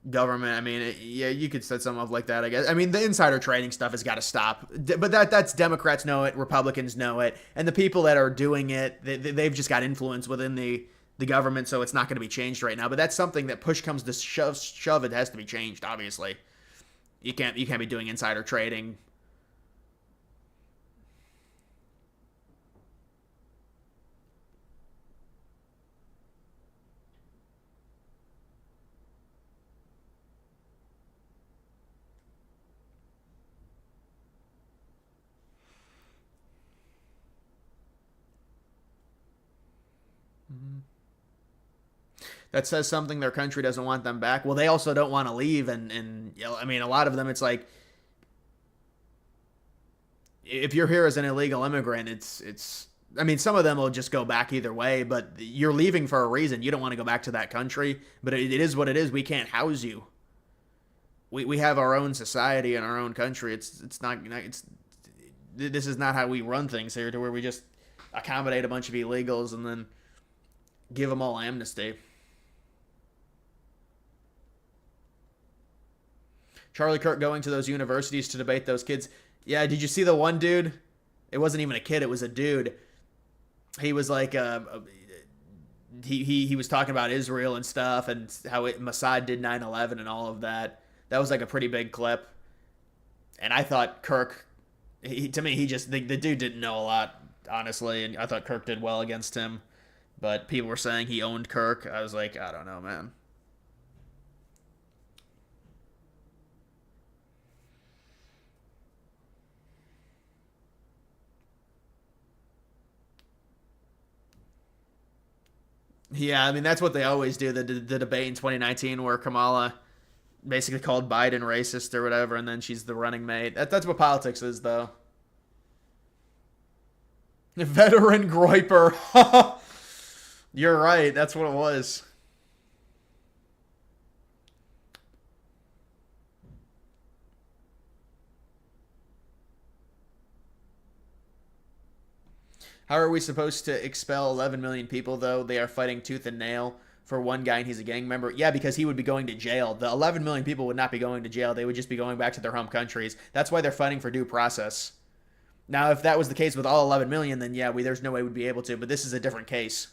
government. I mean, yeah, you could set something up like that, I guess. I mean, the insider trading stuff has got to stop. But that's Democrats know it, Republicans know it, and the people that are doing it, they've just got influence within the government, so it's not going to be changed right now. But that's something that push comes to shove, it has to be changed, obviously. You can't be doing insider trading. That says something. Their country doesn't want them back. Well, they also don't want to leave, and you know, I mean, a lot of them, it's like, if you're here as an illegal immigrant, it's I mean, some of them will just go back either way, but you're leaving for a reason. You don't want to go back to that country, but it is what it is. We can't house you. We have our own society and our own country. It's not, this is not how we run things here, to where we just accommodate a bunch of illegals and then give them all amnesty. Charlie Kirk going to those universities to debate those kids. Yeah, did you see the one dude? It wasn't even a kid, it was a dude. He was like, he was talking about Israel and stuff, and how Mossad did 9/11 and all of that. That was like a pretty big clip. And I thought Kirk, to me, the dude didn't know a lot, honestly, and I thought Kirk did well against him. But people were saying he owned Kirk. I was like, I don't know, man. Yeah, I mean, that's what they always do. The debate in 2019 where Kamala basically called Biden racist or whatever, and then she's the running mate. That's what politics is, though. Veteran Groiper. You're right. That's what it was. How are we supposed to expel 11 million people, though? They are fighting tooth and nail for one guy and he's a gang member. Yeah, because he would be going to jail. The 11 million people would not be going to jail. They would just be going back to their home countries. That's why they're fighting for due process. Now, if that was the case with all 11 million, then yeah, there's no way we'd be able to. But this is a different case.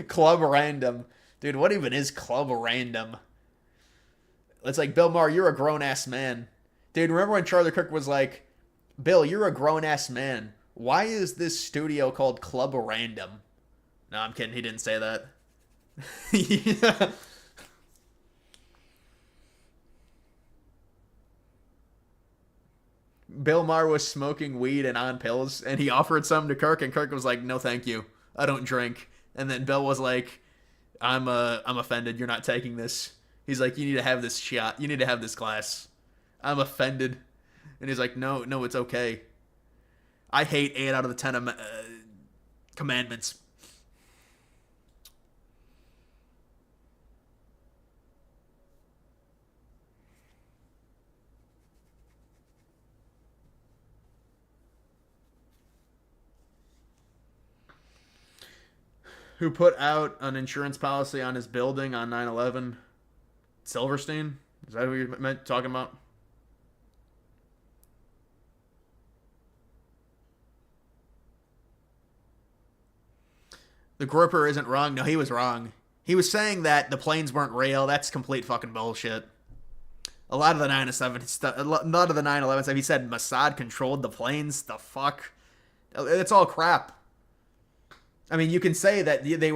Club Random. Dude, what even is Club Random? It's like, Bill Maher, you're a grown-ass man. Dude, remember when Charlie Kirk was like, Bill, you're a grown-ass man. Why is this studio called Club Random? No, I'm kidding. He didn't say that. Yeah. Bill Maher was smoking weed and on pills, and he offered some to Kirk, and Kirk was like, no, thank you. I don't drink. And then Bill was like, I'm offended. You're not taking this. He's like, you need to have this shot. You need to have this glass. I'm offended. And he's like, no, it's okay. I hate 8 out of the 10 commandments. Who put out an insurance policy on his building on 9/11? Silverstein? Is that who you meant talking about? The Groper isn't wrong. No, he was wrong. He was saying that the planes weren't real. That's complete fucking bullshit. A lot of the 9/11 stuff, a lot of the 9/11 stuff, he said Mossad controlled the planes. The fuck? It's all crap. I mean, you can say that there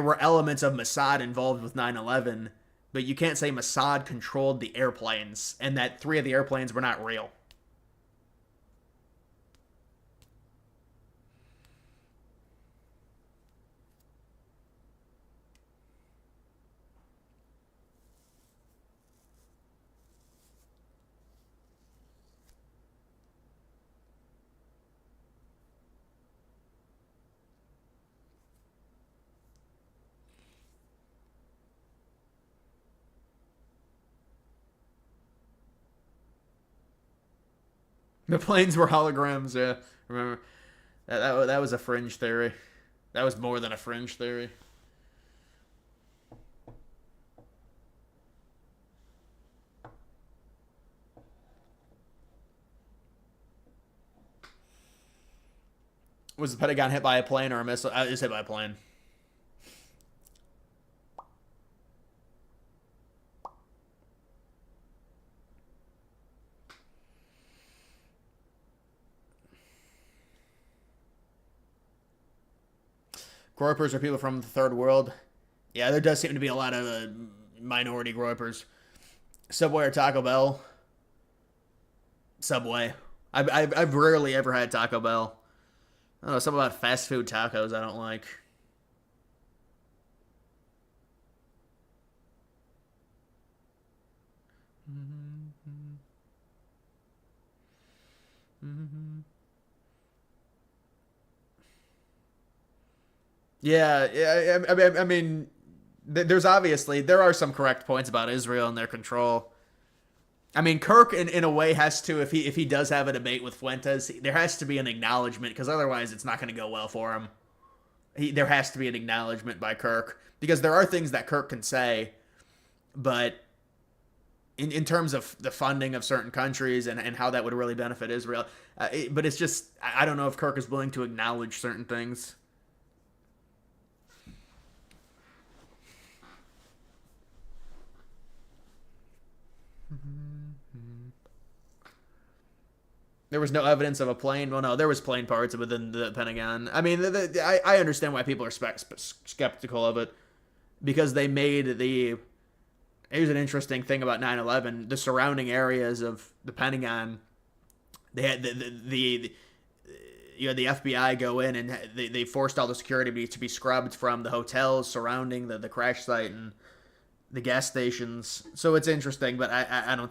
were elements of Mossad involved with 9/11, but you can't say Mossad controlled the airplanes and that 3 of the airplanes were not real. The planes were holograms, yeah. Remember, that was a fringe theory. That was more than a fringe theory. Was the Pentagon hit by a plane or a missile? It was hit by a plane. Groypers are people from the third world. Yeah, there does seem to be a lot of minority groypers. Subway or Taco Bell? Subway. I've rarely ever had Taco Bell. I don't know, something about fast food tacos I don't like. Yeah. I mean, there are some correct points about Israel and their control. I mean, Kirk, in a way, has to, if he does have a debate with Fuentes, there has to be an acknowledgement, because otherwise it's not going to go well for him. There has to be an acknowledgement by Kirk, because there are things that Kirk can say, but in terms of the funding of certain countries and how that would really benefit Israel, but it's just, I don't know if Kirk is willing to acknowledge certain things. There was no evidence of a plane. Well, no, there was plane parts within the Pentagon. I mean, I understand why people are skeptical of it, because they made the... Here's an interesting thing about 9/11. The surrounding areas of the Pentagon, they had the FBI go in, and they forced all the security to be scrubbed from the hotels surrounding the crash site and the gas stations. So it's interesting, but I don't...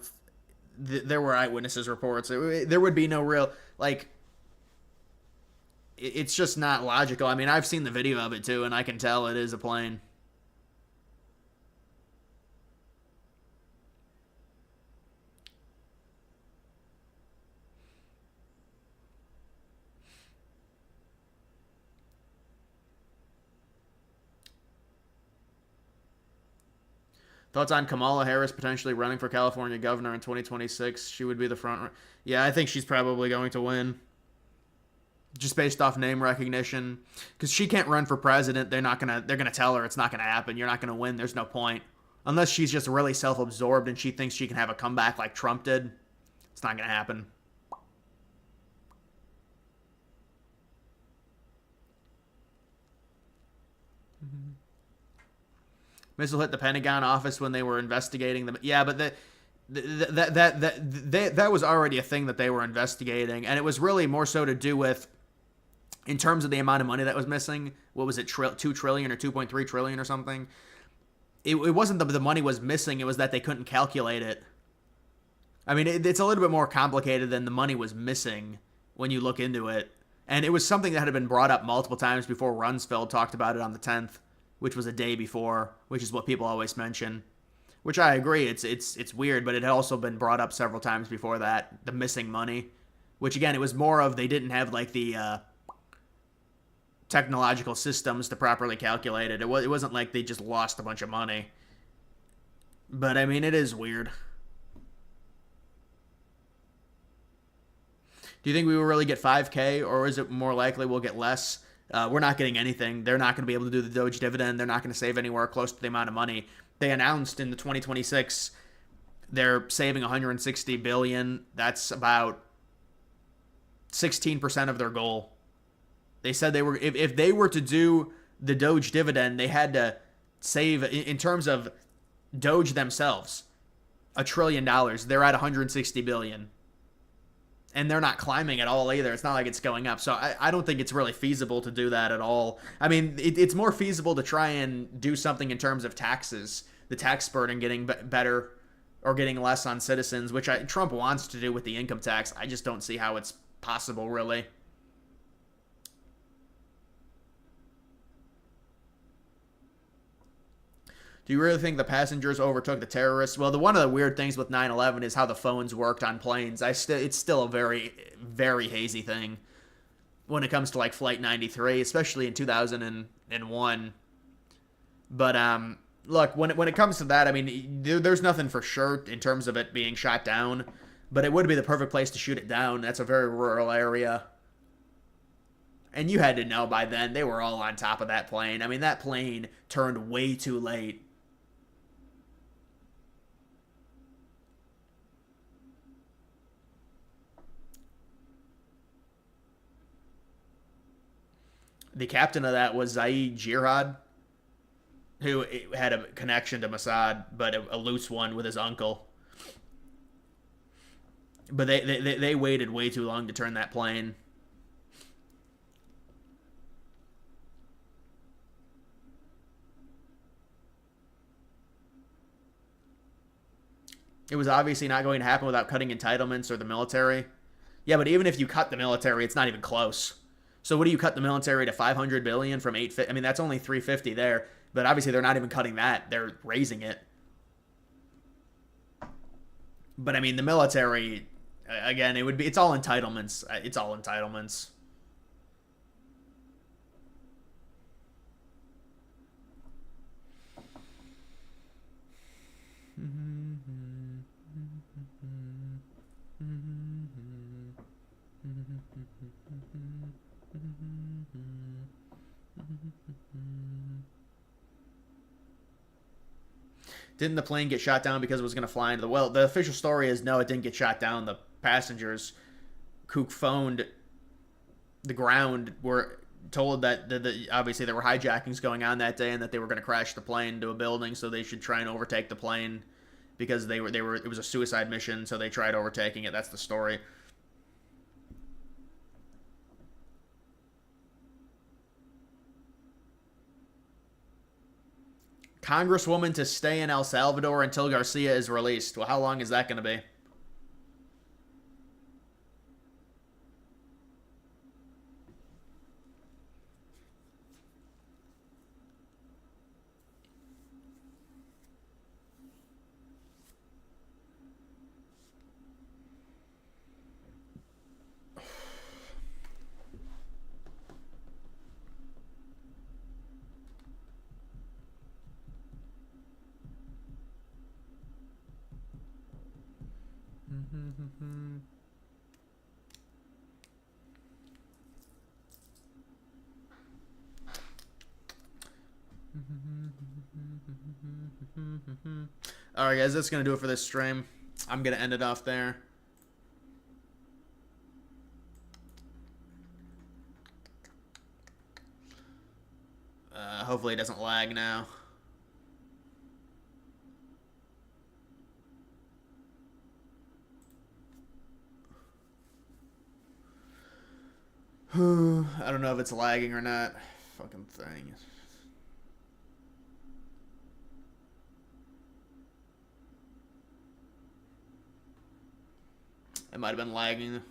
There were eyewitnesses reports. There would be no real, like, it's just not logical. I mean, I've seen the video of it too, and I can tell it is a plane. Thoughts on Kamala Harris potentially running for California governor in 2026? She would be the front. Yeah, I think she's probably going to win. Just based off name recognition. Because she can't run for president. They're going to tell her it's not going to happen. You're not going to win. There's no point. Unless she's just really self-absorbed and she thinks she can have a comeback like Trump did. It's not going to happen. Missile hit the Pentagon office when they were investigating them. Yeah, but that was already a thing that they were investigating, and it was really more so to do with, in terms of the amount of money that was missing. What was it, 2 trillion or 2.3 trillion or something? It wasn't that the money was missing; it was that they couldn't calculate it. I mean, it's a little bit more complicated than the money was missing when you look into it, and it was something that had been brought up multiple times before. Rumsfeld talked about it on the 10th. Which was a day before, which is what people always mention. Which I agree, it's weird, but it had also been brought up several times before that, the missing money. Which again, it was more of they didn't have like the technological systems to properly calculate it. It wasn't like they just lost a bunch of money. But I mean, it is weird. Do you think we will really get 5K, or is it more likely we'll get less? We're not getting anything. They're not going to be able to do the Doge dividend. They're not going to save anywhere close to the amount of money. They announced in the 2026 they're saving $160 billion. That's about 16% of their goal. They said they were if they were to do the Doge dividend, they had to save, in terms of Doge themselves, $1 trillion. They're at $160 billion. And they're not climbing at all either. It's not like it's going up. So I don't think it's really feasible to do that at all. I mean, it's more feasible to try and do something in terms of taxes, the tax burden getting better or getting less on citizens, which Trump wants to do with the income tax. I just don't see how it's possible, really. Do you really think the passengers overtook the terrorists? Well, one of the weird things with 9/11 is how the phones worked on planes. It's still a very, very hazy thing when it comes to like Flight 93, especially in 2001. But look, when it comes to that, I mean, there's nothing for sure in terms of it being shot down. But it would be the perfect place to shoot it down. That's a very rural area. And you had to know by then they were all on top of that plane. I mean, that plane turned way too late. The captain of that was Zaid Jihad, who had a connection to Mossad, but a loose one with his uncle. But they waited way too long to turn that plane. It was obviously not going to happen without cutting entitlements or the military. Yeah, but even if you cut the military, it's not even close. So what do you cut the military to 500 billion from 850? I mean, that's only 350 there, but obviously they're not even cutting that. They're raising it. But I mean, the military, again, it's all entitlements. It's all entitlements. Didn't the plane get shot down because it was going to fly into the... Well, the official story is no, it didn't get shot down. The passengers who phoned the ground were told that obviously there were hijackings going on that day and that they were going to crash the plane into a building, so they should try and overtake the plane because it was a suicide mission, so they tried overtaking it. That's the story. Congresswoman to stay in El Salvador until Garcia is released. Well, how long is that going to be? Alright guys, that's going to do it for this stream. I'm going to end it off there. Hopefully it doesn't lag now. I don't know if it's lagging or not. Fucking thing. It might have been lagging.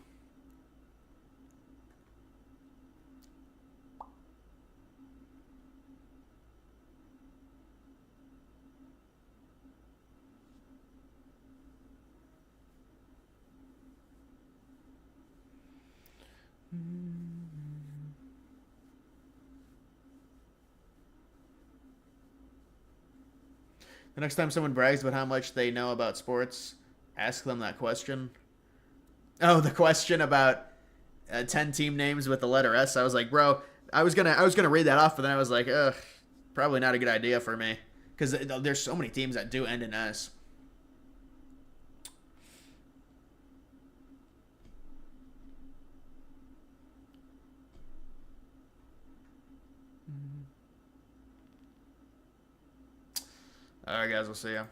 The next time someone brags about how much they know about sports, ask them that question. Oh, the question about 10 team names with the letter S. I was like, bro, I was gonna read that off, but then I was like, ugh, probably not a good idea for me, because there's so many teams that do end in S. All right, guys, we'll see ya.